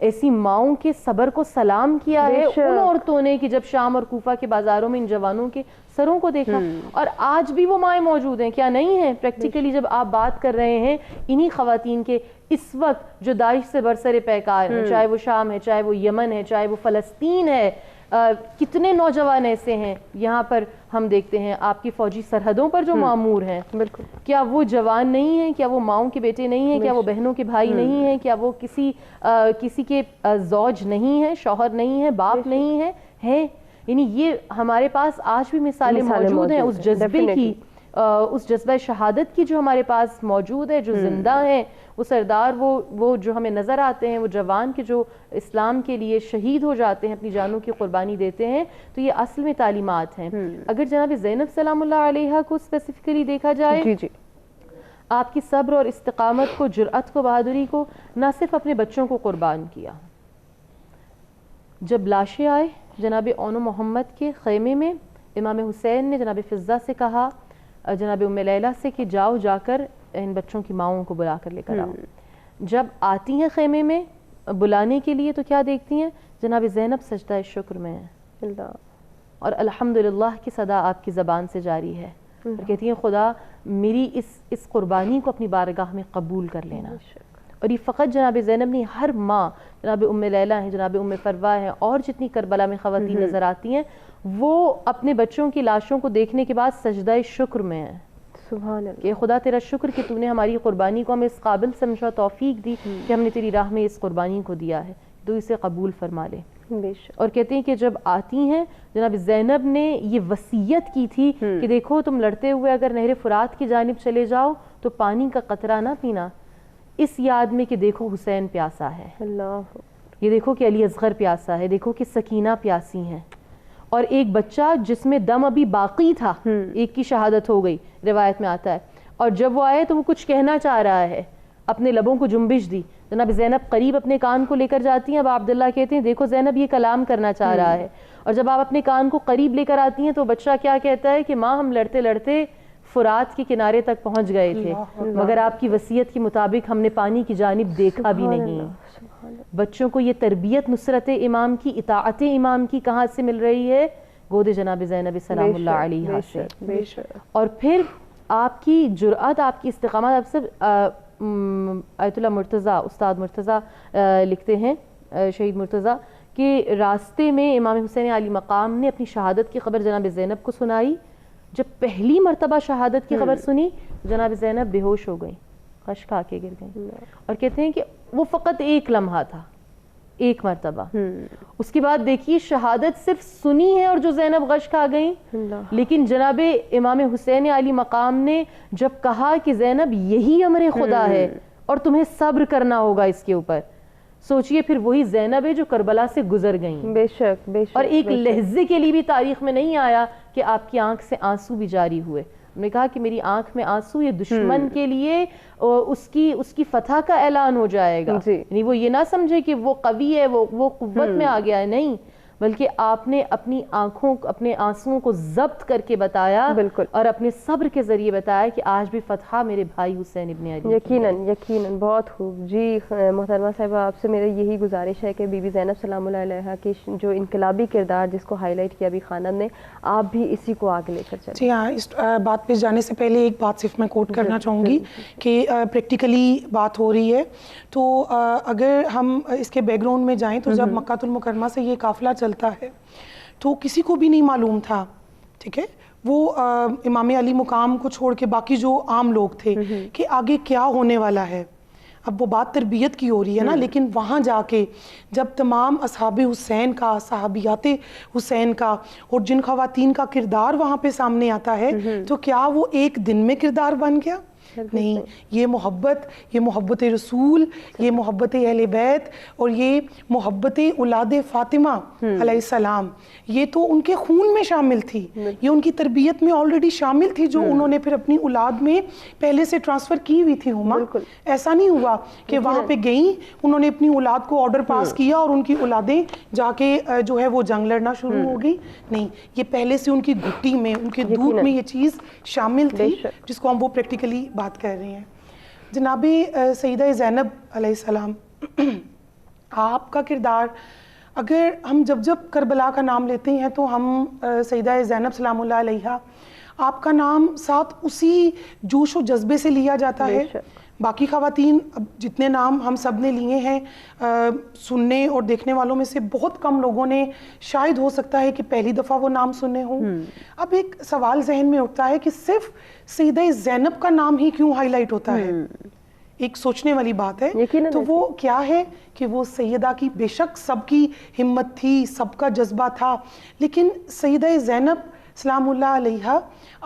ایسی ماؤں کے صبر کو سلام کیا ہے ان عورتوں نے کہ جب شام اور کوفہ کے بازاروں میں ان جوانوں کے سروں کو دیکھا. اور آج بھی وہ مائیں موجود ہیں, کیا نہیں ہیں؟ پریکٹیکلی جب آپ بات کر رہے ہیں انہی خواتین کے اس وقت جو داعش سے برسر پیکار ہیں, چاہے وہ شام ہے, چاہے وہ یمن ہے, چاہے وہ فلسطین ہے, کتنے نوجوان ایسے ہیں یہاں پر ہم دیکھتے ہیں آپ کی فوجی سرحدوں پر جو معمور ہیں. بالکل. کیا وہ جوان نہیں ہیں؟ کیا وہ ماؤں کے بیٹے نہیں ہیں؟ کیا وہ بہنوں کے بھائی نہیں ہیں؟ کیا وہ کسی کے زوج نہیں ہیں, شوہر نہیں ہیں, باپ نہیں ہیں؟ ہے. یعنی یہ ہمارے پاس آج بھی مثالیں موجود ہیں اس جذبے کی, اس جذبہ شہادت کی جو ہمارے پاس موجود ہے, جو زندہ ہیں. وہ سردار, وہ جو ہمیں نظر آتے ہیں, وہ جوان کے جو اسلام کے لیے شہید ہو جاتے ہیں, اپنی جانوں کی قربانی دیتے ہیں, تو یہ اصل میں تعلیمات ہیں. اگر جناب زینب سلام اللہ علیہا کو اسپیسیفکلی دیکھا جائے, آپ کی صبر اور استقامت کو, جرأت کو, بہادری کو نہ صرف اپنے بچوں کو قربان کیا. جب لاشیں آئے جناب اون محمد کے خیمے میں, امام حسین نے جناب فضہ سے کہا, جناب ام لیلا سے, کہ جاؤ جا کر ان بچوں کی ماؤں کو بلا کر لے کر آؤ. جب آتی ہیں خیمے میں بلانے کے لیے تو کیا دیکھتی ہیں؟ جناب زینب سجدہ شکر میں ہیں اور الحمدللہ کی صدا آپ کی زبان سے جاری ہے, اور کہتی ہیں خدا میری اس قربانی کو اپنی بارگاہ میں قبول کر لینا. اور یہ فقط جناب زینب نہیں, ہر ماں, جناب ام لیلا ہیں, جناب ام فروا ہیں, اور جتنی کربلا میں خواتین نظر آتی ہیں, وہ اپنے بچوں کی لاشوں کو دیکھنے کے بعد سجدہ شکر میں ہیں. سبحان اللہ. کہ خدا تیرا شکر کہ تو نے ہماری قربانی کو ہمیں اس قابل سمجھا, توفیق دی کہ ہم نے تیری راہ میں اس قربانی کو دیا ہے, تو اسے قبول فرما لے. اور کہتے ہیں کہ جب آتی ہیں جناب زینب نے یہ وصیت کی تھی کہ دیکھو تم لڑتے ہوئے اگر نہر فرات کی جانب چلے جاؤ تو پانی کا قطرہ نہ پینا, اس یاد میں کہ دیکھو حسین پیاسا ہے, اللہ, یہ دیکھو کہ علی اصغر پیاسا ہے, دیکھو کہ سکینہ پیاسی ہیں, اور ایک بچہ جس میں دم ابھی باقی تھا, ایک کی شہادت ہو گئی روایت میں آتا ہے, اور جب وہ آئے تو وہ کچھ کہنا چاہ رہا ہے, اپنے لبوں کو جنبش دی. جناب زینب قریب اپنے کان کو لے کر جاتی ہیں, اب عبداللہ کہتے ہیں دیکھو زینب یہ کلام کرنا چاہ رہا ہے, اور جب آپ اپنے کان کو قریب لے کر آتی ہیں تو بچہ کیا کہتا ہے کہ ماں ہم لڑتے لڑتے فرات کے کنارے تک پہنچ گئے تھے, مگر آپ کی وصیت کے مطابق ہم نے پانی کی جانب دیکھا بھی نہیں. بچوں کو یہ تربیت نصرت امام کی, اطاعت امام کی کہاں سے مل رہی ہے؟ گود جناب زینب سلام اللہ علیہا سے. اور پھر آپ کی جرأت, آپ کی استقامت. آپ سب آیت اللہ مرتضیٰ, استاد مرتضیٰ لکھتے ہیں, شہید مرتضیٰ, کہ راستے میں امام حسین علی مقام نے اپنی شہادت کی خبر جناب زینب کو سنائی. جب پہلی مرتبہ شہادت کی خبر سنی جناب زینب بے ہوش ہو گئیں, خش کھا کے گر گئیں, اور کہتے ہیں کہ وہ فقط ایک لمحہ تھا, ایک مرتبہ. اس کے بعد دیکھیے شہادت صرف سنی ہے اور جو زینب غش کھا گئیں, لیکن جناب امام حسین علی مقام نے جب کہا کہ زینب یہی امر خدا ہے اور تمہیں صبر کرنا ہوگا اس کے اوپر, سوچئے پھر وہی زینب ہے جو کربلا سے گزر گئیں. بے شک, بے شک. اور ایک لحظے کے لیے بھی تاریخ میں نہیں آیا کہ آپ کی آنکھ سے آنسو بھی جاری ہوئے. ہم نے کہا کہ میری آنکھ میں آنسو, یہ دشمن کے لیے اس کی فتح کا اعلان ہو جائے گا. یعنی وہ یہ نہ سمجھے کہ وہ قوی ہے, وہ قوت میں آ گیا ہے, نہیں, بلکہ آپ نے اپنی آنکھوں, اپنے آنسوؤں کو ضبط کر کے بتایا, اور اپنے صبر کے ذریعے بتایا کہ آج بھی فتح میرے بھائی حسین ابن علی. یقیناً, یقیناً, بہت خوب. جی محترمہ صاحبہ, آپ سے میرا یہی گزارش ہے کہ بی بی زینب سلام اللہ علیہا کی جو انقلابی کردار جس کو ہائی لائٹ کیا ابھی خانم نے, آپ بھی اسی کو آگے لے کر چلیں. جی ہاں, اس بات پہ جانے سے پہلے ایک بات صرف میں کوٹ کرنا چاہوں گی کہ پریکٹیکلی بات ہو رہی ہے, تو اگر ہم اس کے بیک گراؤنڈ میں جائیں تو جب مکہ المکرمہ سے یہ قافلہ چلتا ہے تو کسی کو بھی نہیں معلوم تھا, ٹھیک ہے, وہ امام علی مقام کو چھوڑ کے باقی جو عام لوگ تھے کہ آگے کیا ہونے والا ہے. اب وہ بات تربیت کی ہو رہی ہے نا, لیکن وہاں جا کے جب تمام اصحاب حسین کا, صحابیات حسین کا اور جن خواتین کا کردار وہاں پہ سامنے آتا ہے, تو کیا وہ ایک دن میں کردار بن گیا؟ نہیں. یہ محبت رسول, یہ محبت اہل بیت اور یہ محبت اولاد فاطمہ علیہ السلام, یہ تو ان کے خون میں شامل تھی, یہ ان کی تربیت میں آلریڈی شامل تھی, جو انہوں نے پھر اپنی اولاد میں پہلے سے ٹرانسفر کی ہوئی تھی. ہما ایسا نہیں ہوا کہ وہاں پہ گئیں, انہوں نے اپنی اولاد کو آرڈر پاس کیا اور ان کی اولادیں جا کے جو ہے وہ جنگ لڑنا شروع ہو گئی. نہیں, یہ پہلے سے ان کی گھٹی میں, ان کے دودھ میں یہ چیز شامل تھی, جس کو ہم وہ پریکٹیکلی بات کر رہے ہیں. جناب سیدہ زینب علیہ السلام, آپ کا کردار, اگر ہم جب کربلا کا نام لیتے ہیں تو ہم سیدہ زینب سلام اللہ علیہا, آپ کا نام ساتھ اسی جوش و جذبے سے لیا جاتا ہے. باقی خواتین اب جتنے نام ہم سب نے لیے ہیں, سننے اور دیکھنے والوں میں سے بہت کم لوگوں نے شاید ہو سکتا ہے کہ پہلی دفعہ وہ نام سنے ہوں. اب ایک سوال ذہن میں اٹھتا ہے کہ صرف سیدہ زینب کا نام ہی کیوں ہائی لائٹ ہوتا ہے؟ ایک سوچنے والی بات ہے. تو وہ کیا ہے کہ وہ سیدہ کی, بے شک سب کی ہمت تھی, سب کا جذبہ تھا, لیکن سیدہ زینب سلام اللہ علیہا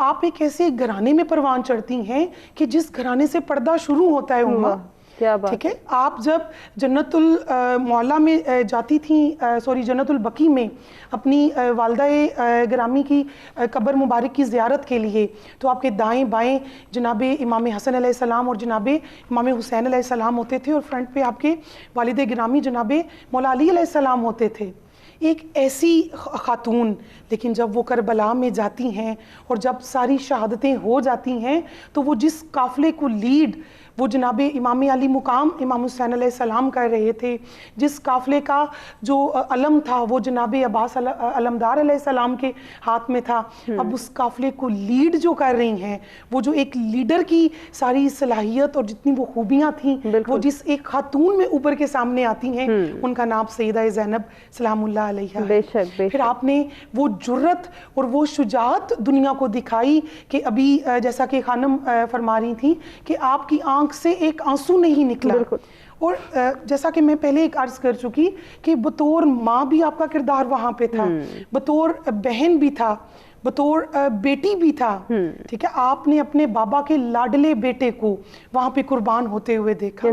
آپ ایک ایسے گھرانے میں پروان چڑھتی ہیں کہ جس گھرانے سے پردہ شروع ہوتا ہے. اما ٹھیک ہے, آپ جب جنت المعلا میں جاتی تھیں, جنت البقیع میں اپنی والدہ گرامی کی قبر مبارک کی زیارت کے لیے, تو آپ کے دائیں بائیں جناب امام حسن علیہ السلام اور جناب امام حسین علیہ السلام ہوتے تھے, اور فرنٹ پہ آپ کے والد گرامی جناب مولا علی علیہ السلام ہوتے تھے. ایک ایسی خاتون, لیکن جب وہ کربلا میں جاتی ہیں اور جب ساری شہادتیں ہو جاتی ہیں, تو وہ جس قافلے کو لیڈ وہ جناب امام علی مقام امام حسین علیہ السلام کر رہے تھے, جس قافلے کا جو علم تھا وہ جناب عباس علمدار علیہ السلام کے ہاتھ میں تھا, اب اس قافلے کو لیڈ جو کر رہی ہیں, وہ جو ایک لیڈر کی ساری صلاحیت اور جتنی وہ خوبیاں تھیں, وہ جس ایک خاتون میں اوپر کے سامنے آتی ہیں, ان کا نام سیدہ زینب سلام اللہ علیہا. پھر آپ نے وہ جرت اور وہ شجاعت دنیا کو دکھائی کہ ابھی جیسا کہ خانم فرما رہی تھی کہ آپ کی آنکھ سے ایک آنسو نہیں نکلا, اور جیسا کہ میں پہلے ایک عرض کر چکی کہ بطور ماں بھی آپ کا کردار وہاں پہ تھا, بطور بہن بھی تھا, بطور بیٹی بھی تھا. ٹھیک ہے, آپ نے اپنے بابا کے لاڈلے بیٹے کو وہاں پہ قربان ہوتے ہوئے دیکھا,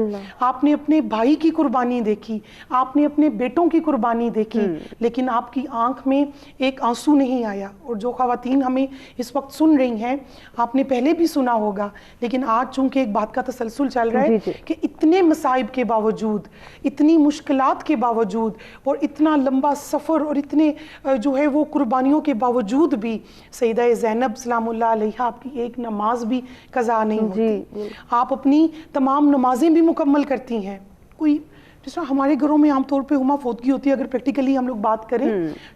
آپ نے اپنے بھائی کی قربانی دیکھی, آپ نے اپنے بیٹوں کی قربانی دیکھی, لیکن آپ کی آنکھ میں ایک آنسو نہیں آیا. اور جو خواتین ہمیں اس وقت سن رہی ہیں, آپ نے پہلے بھی سنا ہوگا, لیکن آج چونکہ ایک بات کا تسلسل چل رہا ہے کہ اتنے مصائب کے باوجود, اتنی مشکلات کے باوجود, اور اتنا لمبا سفر اور اتنے جو ہے وہ قربانیوں کے باوجود بھی سیدہ زینب سلام اللہ علیہا آپ کی ایک نماز بھی قضا نہیں ہوتی. آپ اپنی تمام نمازیں بھی مکمل کرتی ہیں. کوئی جس طرح ہمارے گھروں میں عام طور پہ ہما فوتگی ہوتی ہے, اگر پریکٹیکلی ہم لوگ بات کریں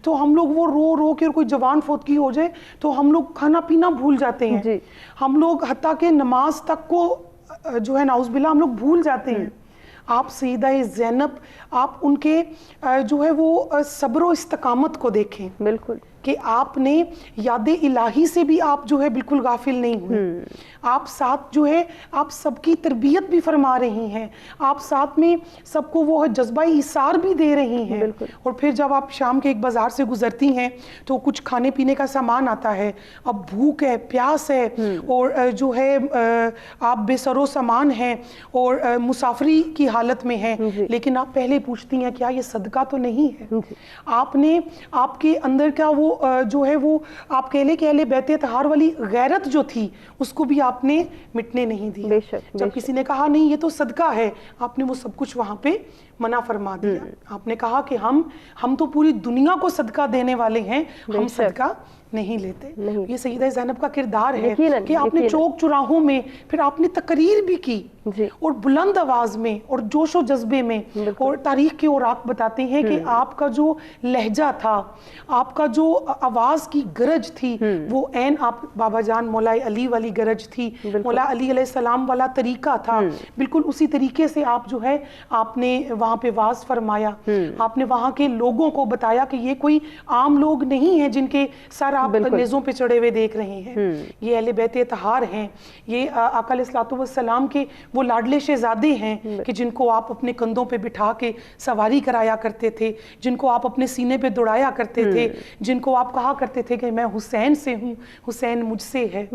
تو ہم لوگ وہ رو رو کے, اور کوئی جوان فوتگی ہو جائے تو ہم لوگ کھانا پینا بھول جاتے ہیں, ہم لوگ حتیٰ کہ نماز تک کو جو ہے نعوذ باللہ ہم لوگ بھول جاتے ہیں. آپ سیدہ زینب, آپ ان کے جو ہے وہ صبر و استقامت کو دیکھیں, بالکل کہ آپ نے یاد الہی سے بھی آپ جو ہے بالکل غافل نہیں ہوئے. آپ ساتھ جو ہے آپ سب کی تربیت بھی فرما رہی ہیں, آپ ساتھ میں سب کو وہ جذبہ ایثار بھی دے رہی ہیں. اور پھر جب آپ شام کے ایک بازار سے گزرتی ہیں تو کچھ کھانے پینے کا سامان آتا ہے, اب بھوک ہے, پیاس ہے, اور جو ہے آپ بے سر و سامان ہیں اور مسافری کی حالت میں ہیں, لیکن آپ پہلے پوچھتی ہیں کیا یہ صدقہ تو نہیں ہے. آپ نے آپ کے اندر کا وہ جو ہے وہ آپ کہہ لیں کہ اہل بیت اطہار والی غیرت جو تھی اس کو بھی آپ نے مٹنے نہیں دیا. جب کسی نے کہا نہیں یہ تو صدقہ ہے, آپ نے وہ سب کچھ وہاں پہ منع فرما دیا. آپ نے کہا کہ ہم تو پوری دنیا کو صدقہ دینے والے ہیں, ہم صدقہ نہیں لیتے. یہ سیدہ زینب کا کردار ہے کہ آپ نے چوک چراہوں میں پھر آپ نے تقریر بھی کی, اور بلند آواز میں اور جوش و جذبے میں, اور تاریخ کے اوراق بتاتے ہیں کہ آپ کا جو لہجہ تھا, آپ کا جو آواز کی گرج تھی, وہ عین آپ بابا جان مولا علی والی گرج تھی, مولا علی علیہ السلام والا طریقہ تھا. بالکل اسی طریقے سے آپ جو ہے آپ نے وہاں پہ واز فرمایا، آپ نے وہاں کے لوگوں کو بتایا کہ یہ کوئی عام لوگ نہیں ہیں جن کے سر آپ نیزوں پہ چڑھے ہوئے دیکھ رہے ہیں، یہ اہل بیت اطہار ہیں، یہ آقا علیہ الصلوۃ والسلام کے وہ لاڈلے شہزادے ہیں کہ جن کو آپ اپنے کندھوں پہ بٹھا کے سواری کرایا کرتے تھے، جن کو آپ اپنے سینے پہ دوڑایا کرتے تھے، جن کو آپ کہا کرتے تھے کہ میں حسین سے ہوں، حسین مجھ سے ہے۔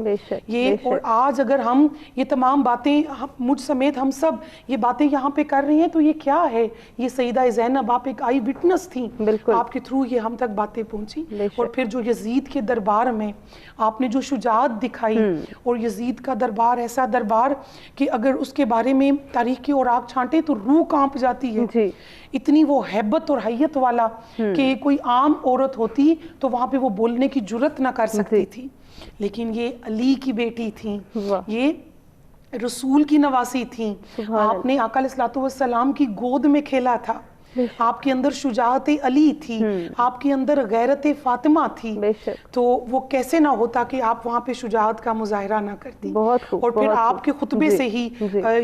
یہ اور آج اگر ہم یہ تمام باتیں مجھ سمیت ہم سب یہ باتیں یہاں پہ کر رہی ہیں تو یہ کیا ہے؟ یہ سیدہ زینب آپ ایک آئی وٹنس تھیں، آپ کے تھرو یہ ہم تک باتیں پہنچی، اور پھر جو یزید کے دربار میں آپ نے جو شجاعت دکھائی، اور یزید کا دربار ایسا دربار کہ اگر اس کے بارے میں تاریخ کی اوراق چھانٹے تو روح کانپ جاتی ہے، اتنی وہ ہیبت اور حیت والا کہ کوئی عام عورت ہوتی تو وہاں پہ وہ بولنے کی جرت نہ کر سکتی تھی، لیکن یہ علی کی بیٹی تھیں، یہ رسول کی نواسی تھیں، آپ نے آقا علیہ الصلوۃ والسلام کی گود میں کھیلا تھا، آپ کے اندر شجاعت علی تھی، آپ کے اندر غیرت فاطمہ تھی، تو وہ کیسے نہ ہوتا کہ آپ وہاں پہ شجاعت کا مظاہرہ نہ کرتی، اور پھر آپ کے خطبے سے ہی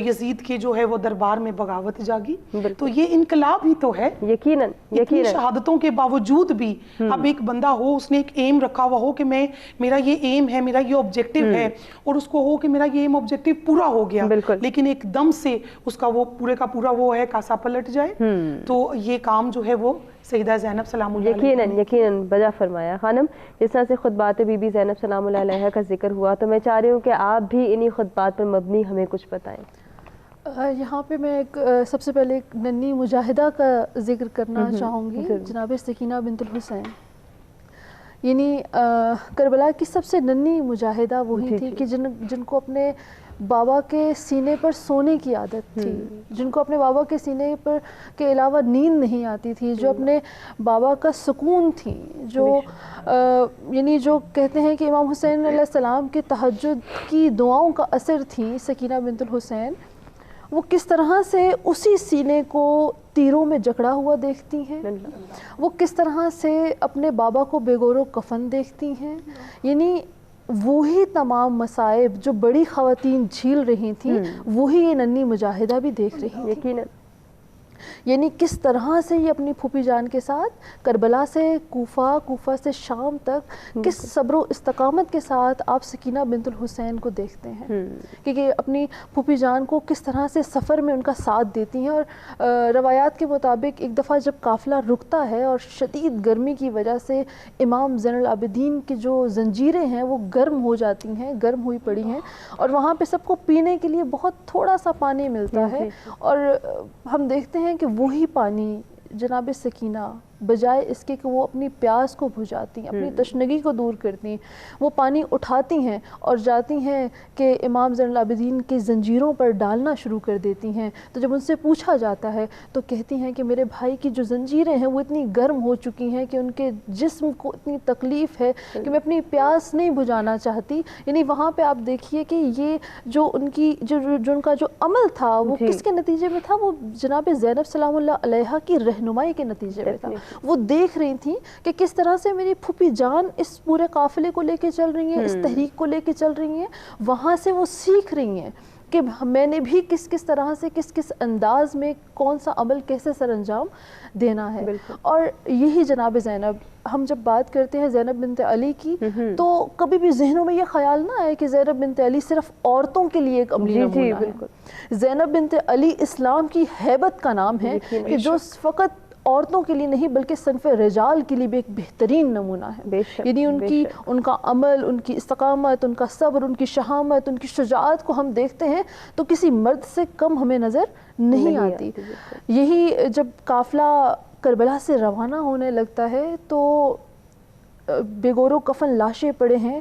یزید کے جو ہے وہ دربار میں بغاوت جاگی، تو یہ انقلاب ہی تو ہے۔ یقیناً اتنی شہادتوں کے باوجود بھی اب ایک بندہ ہو، اس نے ایک ایم رکھا ہوا ہو کہ میرا یہ ایم ہے، میرا یہ آبجیکٹیو ہے، اور اس کو ہو کہ میرا یہ ایم آبجیکٹیو پورا ہو گیا، لیکن ایک دم سے اس کا وہ پورے کا پورا وہ ہے کاسا پلٹ جائے، تو یہ کام جو ہے وہ سیدہ زینب سلام اللہ علیہ یقیناً بجا فرمایا۔ خانم، جس طرح سے خطبات بی بی زینب سلام اللہ علیہ کا ذکر ہوا تو میں چاہ رہی ہوں کہ آپ بھی انہی خطبات پر مبنی ہمیں کچھ بتائیں۔ یہاں پہ میں سب سے پہلے ایک ننھی مجاہدہ کا ذکر کرنا چاہوں گی، جناب سکینہ بنت الحسین، یعنی کربلا کی سب سے ننھی مجاہدہ وہی تھی کہ جن کو اپنے بابا کے سینے پر سونے کی عادت تھی، جن کو اپنے بابا کے سینے پر کے علاوہ نیند نہیں آتی تھی، جو اپنے بابا کا سکون تھی، جو یعنی جو کہتے ہیں کہ امام حسین علیہ السلام کے تہجد کی دعاؤں کا اثر تھی سکینہ بنت الحسین، وہ کس طرح سے اسی سینے کو تیروں میں جکڑا ہوا دیکھتی ہیں، وہ کس طرح سے اپنے بابا کو بے گور و کفن دیکھتی ہیں، یعنی وہی تمام مصائب جو بڑی خواتین جھیل رہی تھیں وہی یہ ننھی مجاہدہ بھی دیکھ رہی تھی، یعنی کس طرح سے یہ اپنی پھوپھی جان کے ساتھ کربلا سے کوفہ، کوفہ سے شام تک کس صبر و استقامت کے ساتھ آپ سکینہ بنت الحسین کو دیکھتے ہیں، کیونکہ اپنی پھوپھی جان کو کس طرح سے سفر میں ان کا ساتھ دیتی ہیں، اور روایات کے مطابق ایک دفعہ جب قافلہ رکتا ہے اور شدید گرمی کی وجہ سے امام زین العابدین کی جو زنجیریں ہیں وہ گرم ہو جاتی ہیں، گرم ہوئی پڑی ہیں، اور وہاں پہ سب کو پینے کے لیے بہت تھوڑا سا پانی ملتا ہے، اور ہم دیکھتے ہیں کہ وہی پانی جناب سکینہ بجائے اس کے کہ وہ اپنی پیاس کو بجھاتی ہیں، اپنی تشنگی کو دور کرتی ہیں، وہ پانی اٹھاتی ہیں اور جاتی ہیں کہ امام زین العابدین کی زنجیروں پر ڈالنا شروع کر دیتی ہیں، تو جب ان سے پوچھا جاتا ہے تو کہتی ہیں کہ میرے بھائی کی جو زنجیریں ہیں وہ اتنی گرم ہو چکی ہیں کہ ان کے جسم کو اتنی تکلیف ہے کہ میں اپنی پیاس نہیں بجھانا چاہتی، یعنی وہاں پہ آپ دیکھیے کہ یہ جو ان کی جو ان کا جو عمل تھا وہ کس کے نتیجے میں تھا، وہ جناب زینب سلام اللہ علیہا کی رہنمائی کے نتیجے میں تھا، وہ دیکھ رہی تھیں کہ کس طرح سے میری پھوپھی جان اس پورے قافلے کو لے کے چل رہی ہیں، اس تحریک کو لے کے چل رہی ہیں، وہاں سے وہ سیکھ رہی ہیں کہ میں نے بھی کس طرح سے کس انداز میں کون سا عمل کیسے سر انجام دینا ہے، اور یہی جناب زینب، ہم جب بات کرتے ہیں زینب بنت علی کی تو کبھی بھی ذہنوں میں یہ خیال نہ آئے کہ زینب بنت علی صرف عورتوں کے لیے ایک عملی نمونہ ہے، زینب بنت علی اسلام کی ہیبت کا نام ہے کہ جو فقط عورتوں کے لیے نہیں بلکہ صنف رجال کے لیے بھی ایک بہترین نمونہ ہے، یعنی ان کا عمل، ان کی استقامت، ان کا صبر، ان کی شہامت، ان کی شجاعت کو ہم دیکھتے ہیں تو کسی مرد سے کم ہمیں نظر نہیں آتی۔ یہی جب قافلہ کربلا سے روانہ ہونے لگتا ہے تو بے گور و کفن لاشیں پڑے ہیں،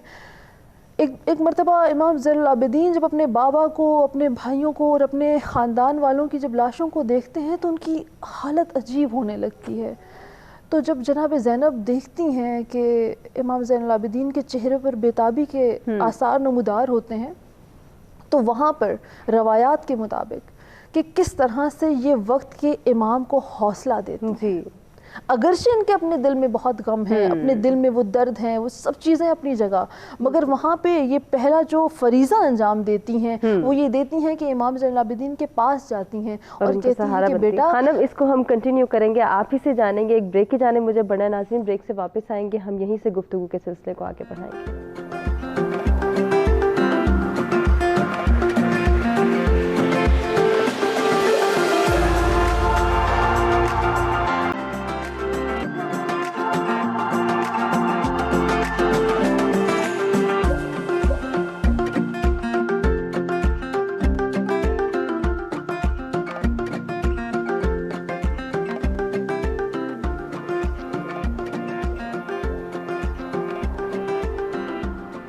ایک مرتبہ امام زین العابدین جب اپنے بابا کو، اپنے بھائیوں کو اور اپنے خاندان والوں کی جب لاشوں کو دیکھتے ہیں تو ان کی حالت عجیب ہونے لگتی ہے، تو جب جناب زینب دیکھتی ہیں کہ امام زین العابدین کے چہرے پر بےتابی کے آثار نمودار ہوتے ہیں تو وہاں پر روایات کے مطابق کہ کس طرح سے یہ وقت کے امام کو حوصلہ دیتے ہیں، اگرچہ ان کے اپنے دل میں بہت غم ہے، اپنے دل میں وہ درد ہیں، وہ سب چیزیں اپنی جگہ، مگر وہاں پہ یہ پہلا جو فریضہ انجام دیتی ہیں وہ یہ دیتی ہیں کہ امام زین العابدین کے پاس جاتی ہیں اور کہتی ہیں کہ بیٹا خانم اس کو ہم کنٹینیو کریں گے، آپ ہی سے جانیں گے، ایک بریک کی جانب مجھے بڑھنا ہے ناظرین، بریک سے واپس آئیں گے، ہم یہیں سے گفتگو کے سلسلے کو آگے بڑھائیں گے۔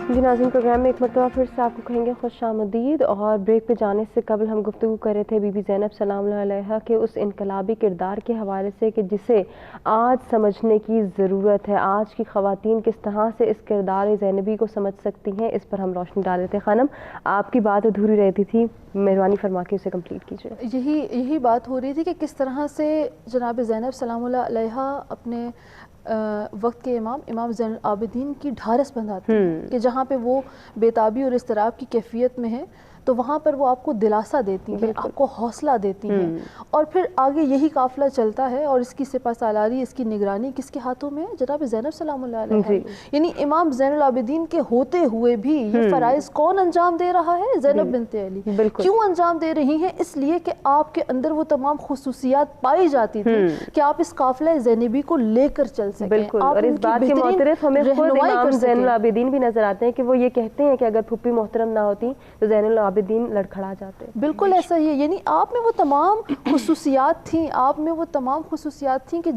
جی ناظرین، پروگرام میں ایک مرتبہ پھر سے آپ کو کہیں گے خوش آمدید، اور بریک پہ جانے سے قبل ہم گفتگو کر رہے تھے بی بی زینب سلام اللہ علیہا کے اس انقلابی کردار کے حوالے سے کہ جسے آج سمجھنے کی ضرورت ہے، آج کی خواتین کس طرح سے اس کردار زینبی کو سمجھ سکتی ہیں، اس پر ہم روشنی ڈال رہے تھے۔ خانم آپ کی بات ادھوری رہتی تھی، مہربانی فرما کے اسے کمپلیٹ کیجیے۔ یہی بات ہو رہی تھی کہ کس طرح سے جناب زینب سلام اللہ علیہا اپنے وقت کے امام زین العابدین کی ڈھارس بندھاتی ہیں کہ جہاں پہ وہ بیتابی اور اضطراب کی کیفیت میں ہیں تو وہاں پر وہ آپ کو دلاسا دیتی ہیں، آپ کو حوصلہ دیتی ہیں، اور پھر آگے یہی قافلہ چلتا ہے اور اس کی سپہ سالاری، اس کی نگرانی کس کے ہاتھوں میں ہے؟ جناب زینب سلام اللہ علیہ۔ یعنی امام زین العابدین کے ہوتے ہوئے بھی یہ فرائض کون انجام دے رہا ہے؟ زینب بنت علی۔ کیوں انجام دے رہی ہیں؟ اس لیے کہ آپ کے اندر وہ تمام خصوصیات پائی جاتی تھی کہ آپ اس قافلہ زینبی کو لے کر چل سکیں، بالکل، اور اس بات کے معترف ہمیں خود امام زین العابدین بھی نظر آتے ہیں کہ وہ یہ کہتے ہیں کہ اگر پھپھی محترم نہ ہوتی تو زین العابدین لڑکھڑا جاتے۔ بالکل ایسا ہی ہے، یعنی آپ میں وہ تمام خصوصیات تھیں، آپ میں وہ تمام خصوصیات تھیں کہ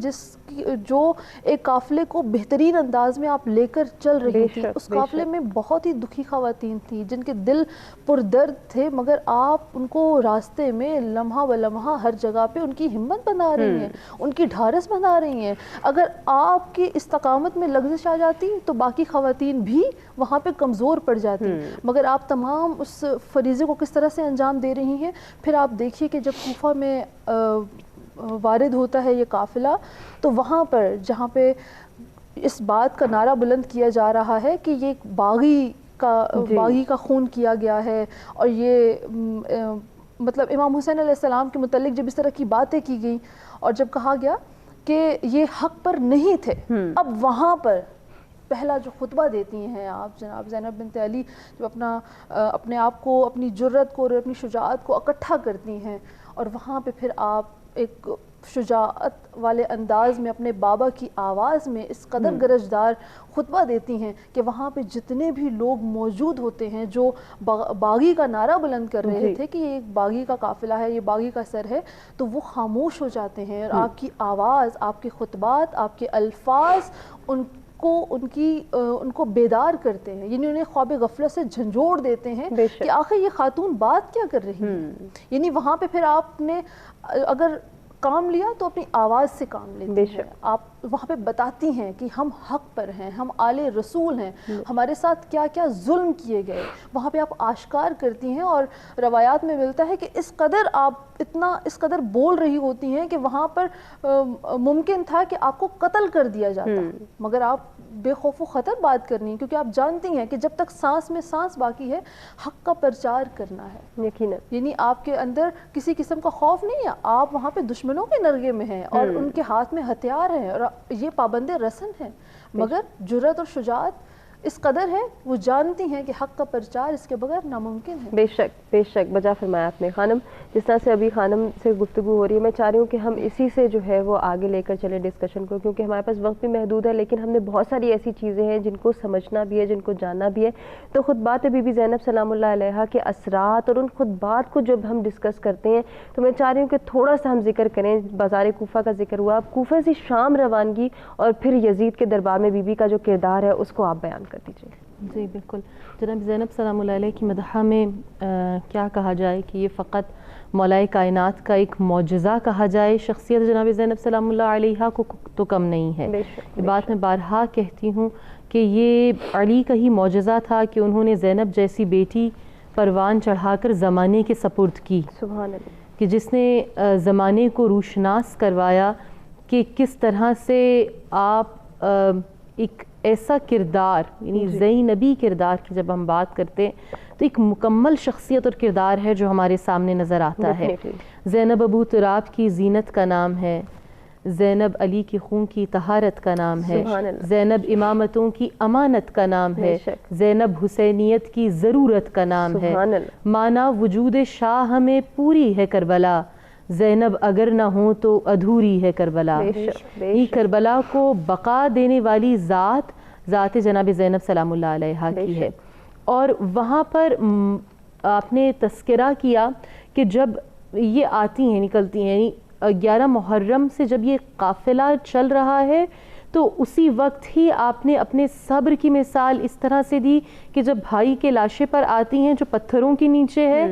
جو ایک قافلے کو بہترین انداز میں آپ لے کر چل رہی تھی۔ اس قافلے میں بہت ہی دکھی خواتین تھیں جن کے دل پردرد تھے، مگر آپ ان کو راستے میں لمحہ و لمحہ ہر جگہ پہ ان کی ہمت بنا رہی ہیں، ان کی ڈھارس بنا رہی ہیں۔ اگر آپ کی استقامت میں لغزش آ جاتی تو باقی خواتین بھی وہاں پہ کمزور پڑ جاتی، مگر آپ تمام اس فریضے کو کس طرح سے انجام دے رہی ہیں۔ پھر آپ دیکھیے کہ جب کوفہ میں وارد ہوتا ہے یہ قافلہ تو وہاں پر جہاں پہ اس بات کا نعرہ بلند کیا جا رہا ہے کہ یہ باغی کا خون کیا گیا ہے، اور یہ مطلب امام حسین علیہ السلام کے متعلق جب اس طرح کی باتیں کی گئیں اور جب کہا گیا کہ یہ حق پر نہیں تھے، اب وہاں پر پہلا جو خطبہ دیتی ہیں آپ جناب زینب بنت علی، جب اپنے آپ کو، اپنی جرت کو اور اپنی شجاعت کو اکٹھا کرتی ہیں، اور وہاں پہ پھر آپ ایک شجاعت والے انداز میں اپنے بابا کی آواز میں اس قدر گرجدار خطبہ دیتی ہیں کہ وہاں پہ جتنے بھی لوگ موجود ہوتے ہیں جو باغی کا نعرہ بلند کر رہے تھے کہ یہ ایک باغی کا قافلہ ہے، یہ باغی کا سر ہے، تو وہ خاموش ہو جاتے ہیں، اور آپ کی آواز، آپ کے خطبات، آپ کے الفاظ ان کو بیدار کرتے ہیں، یعنی انہیں خواب غفلت سے جھنجھوڑ دیتے ہیں کہ آخر یہ خاتون بات کیا کر رہی ہیں۔ یعنی وہاں پہ پھر آپ نے اگر کام لیا تو اپنی آواز سے کام لیتے ہیں، آپ وہاں پہ بتاتی ہیں کہ ہم حق پر ہیں، ہم آل رسول ہیں، ہمارے ساتھ کیا کیا ظلم کیے گئے، وہاں پہ آپ آشکار کرتی ہیں، اور روایات میں ملتا ہے کہ اس قدر بول رہی ہوتی ہیں کہ وہاں پر ممکن تھا کہ آپ کو قتل کر دیا جاتا، مگر آپ بے خوف و خطر بات کرنی ہے کیونکہ آپ جانتی ہیں کہ جب تک سانس میں سانس باقی ہے حق کا پرچار کرنا ہے، یقیناً، یعنی آپ کے اندر کسی قسم کا خوف نہیں ہے، آپ وہاں پہ دشمنوں کے نرغے میں ہیں اور ان کے ہاتھ میں ہتھیار ہیں اور یہ پابند رسن ہیں، مگر جرت اور شجاعت اس قدر ہے، وہ جانتی ہیں کہ حق کا پرچار اس کے بغیر ناممکن ہے۔ بے شک بجا فرمایا آپ نے خانم، جس طرح سے ابھی خانم سے گفتگو ہو رہی ہے، میں چاہ رہی ہوں کہ ہم اسی سے جو ہے وہ آگے لے کر چلے ڈسکشن کو، کیونکہ ہمارے پاس وقت بھی محدود ہے، لیکن ہم نے بہت ساری ایسی چیزیں ہیں جن کو سمجھنا بھی ہے، جن کو جاننا بھی ہے۔ تو خطبات بی بی زینب سلام اللہ علیہا کے اثرات اور ان خطبات کو جب ہم ڈسکس کرتے ہیں تو میں چاہ رہی ہوں کہ تھوڑا سا ہم ذکر کریں، بازار کوفہ کا ذکر ہوا، کوفہ سے شام روانگی اور پھر یزید کے دربار میں بی بی کا جو کردار ہے اس کو آپ بیان کر دیجیے۔ جی بالکل، جناب زینب سلام اللہ علیہ کی مدحہ میں کیا کہا جائے کہ یہ فقط مولائے کائنات کا ایک معجزہ کہا جائے، شخصیت جناب زینب سلام اللہ علیہ کو تو کم نہیں ہے۔ یہ بات میں بارہا کہتی ہوں کہ یہ علی کا ہی معجزہ تھا کہ انہوں نے زینب جیسی بیٹی پروان چڑھا کر زمانے کے سپرد کی، سبحان اللہ، کہ جس نے زمانے کو روشناس کروایا کہ کس طرح سے آپ ایک ایسا کردار یعنی زینبی کردار کی جب ہم بات کرتے ہیں تو ایک مکمل شخصیت اور کردار ہے جو ہمارے سامنے نظر آتا ہے. زینب ابو تراب کی زینت کا نام ہے، زینب علی کی خون کی طہارت کا نام ہے، زینب امامتوں کی امانت کا نام ہے، زینب حسینیت کی ضرورت کا نام ہے، مانا وجود شاہ میں پوری ہے کربلا، زینب اگر نہ ہوں تو ادھوری ہے کربلا. یہ کربلا کو بقا دینے والی ذات جناب زینب سلام اللہ علیہا کی ہے. اور وہاں پر آپ نے تذکرہ کیا کہ جب یہ آتی ہیں نکلتی ہیں، یعنی 11 محرم سے جب یہ قافلہ چل رہا ہے تو اسی وقت ہی آپ نے اپنے صبر کی مثال اس طرح سے دی کہ جب بھائی کے لاشے پر آتی ہیں جو پتھروں کے نیچے ہے،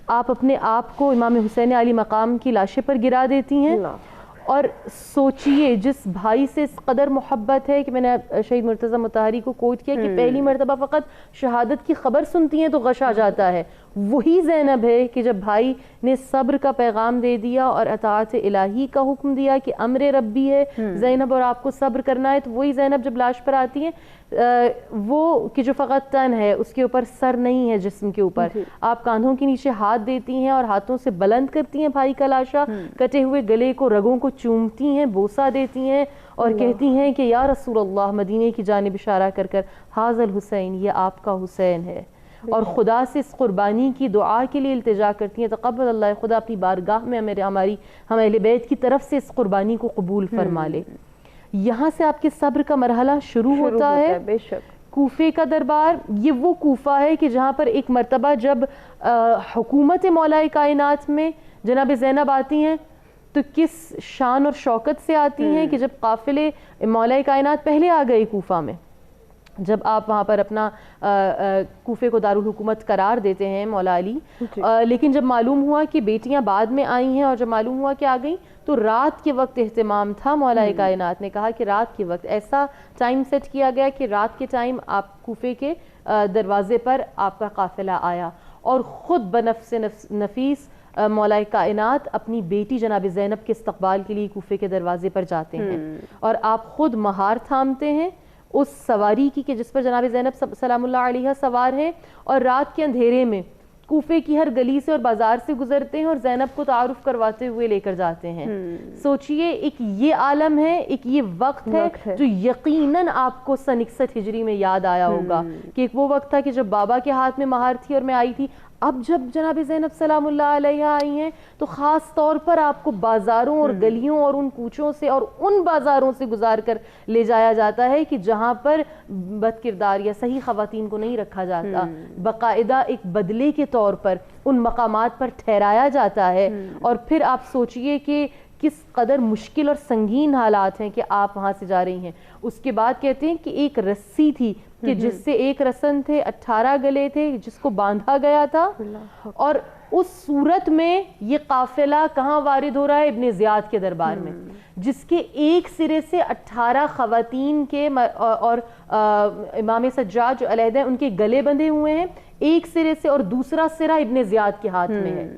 آپ اپنے آپ کو امام حسین علی مقام کی لاشے پر گرا دیتی ہیں. اور سوچئے جس بھائی سے اس قدر محبت ہے کہ میں نے شہید مرتضی مطہری کو کوٹ کیا کہ پہلی مرتبہ فقط شہادت کی خبر سنتی ہیں تو غش آ جاتا ہے، وہی زینب ہے کہ جب بھائی نے صبر کا پیغام دے دیا اور اطاعت الہی کا حکم دیا کہ امر ربی ہے زینب اور آپ کو صبر کرنا ہے، تو وہی زینب جب لاش پر آتی ہیں وہ کہ جو فقط تن ہے، اس کے اوپر سر نہیں ہے جسم کے اوپر، آپ کاندھوں کے نیچے ہاتھ دیتی ہیں اور ہاتھوں سے بلند کرتی ہیں بھائی کا لاشا، کٹے ہوئے گلے کو رگوں کو چومتی ہیں، بوسہ دیتی ہیں اور کہتی ہیں کہ یا رسول اللہ، مدینے کی جانب اشارہ کر کر، حاذا الحسین، یہ آپ کا حسین ہے. اور خدا سے اس قربانی کی دعا کے لیے التجا کرتی ہیں، تقبل اللہ، خدا اپنی بارگاہ میں ہم اہل بیت کی طرف سے اس قربانی کو قبول فرما لے. یہاں سے آپ کے صبر کا مرحلہ شروع ہوتا ہے. بے شک کوفے کا دربار، یہ وہ کوفہ ہے کہ جہاں پر ایک مرتبہ جب حکومت مولا کائنات میں جناب زینب آتی ہیں تو کس شان اور شوکت سے آتی ہیں کہ جب قافلے مولا کائنات پہلے آ گئے کوفہ میں، جب آپ وہاں پر اپنا کوفے کو دارالحکومت قرار دیتے ہیں مولا علی، لیکن جب معلوم ہوا کہ بیٹیاں بعد میں آئی ہیں اور جب معلوم ہوا کہ آ گئیں تو رات کے وقت اہتمام تھا. مولا کائنات نے کہا کہ رات کے وقت ایسا ٹائم سیٹ کیا گیا کہ رات کے ٹائم آپ کوفے کے دروازے پر آپ کا قافلہ آیا اور خود بنفس نفیس مولا کائنات اپنی بیٹی جناب زینب کے استقبال کے لیے کوفے کے دروازے پر جاتے ہیں اور آپ خود مہار تھامتے ہیں اس سواری کی کہ جس پر جناب زینب سلام اللہ علیہ سوار ہیں، اور رات کے اندھیرے میں کوفے کی ہر گلی سے اور بازار سے گزرتے ہیں اور زینب کو تعارف کرواتے ہوئے لے کر جاتے ہیں. سوچئے ایک یہ عالم ہے، ایک یہ وقت ہے جو یقیناً آپ کو سن 61 ہجری میں یاد آیا ہوگا کہ ایک وہ وقت تھا کہ جب بابا کے ہاتھ میں مہار تھی اور میں آئی تھی. اب جب جناب زینب سلام اللہ علیہ آئی ہیں تو خاص طور پر آپ کو بازاروں اور گلیوں اور ان کوچوں سے اور ان بازاروں سے گزار کر لے جایا جاتا ہے کہ جہاں پر بد کردار یا صحیح خواتین کو نہیں رکھا جاتا، باقاعدہ ایک بدلے کے طور پر ان مقامات پر ٹھہرایا جاتا ہے. اور پھر آپ سوچئے کہ کس قدر مشکل اور سنگین حالات ہیں کہ آپ وہاں سے جا رہی ہیں. اس کے بعد کہتے ہیں کہ ایک رسی تھی کہ جس سے ایک رسن تھے، 18 گلے تھے جس کو باندھا گیا تھا، اور اس صورت میں یہ قافلہ کہاں وارد ہو رہا ہے؟ ابن زیاد کے دربار میں، جس کے ایک سرے سے 18 خواتین کے اور امام سجاد جو علیحدہ ان کے گلے بندھے ہوئے ہیں ایک سرے سے، اور دوسرا سرا ابن زیاد کے ہاتھ میں ہے.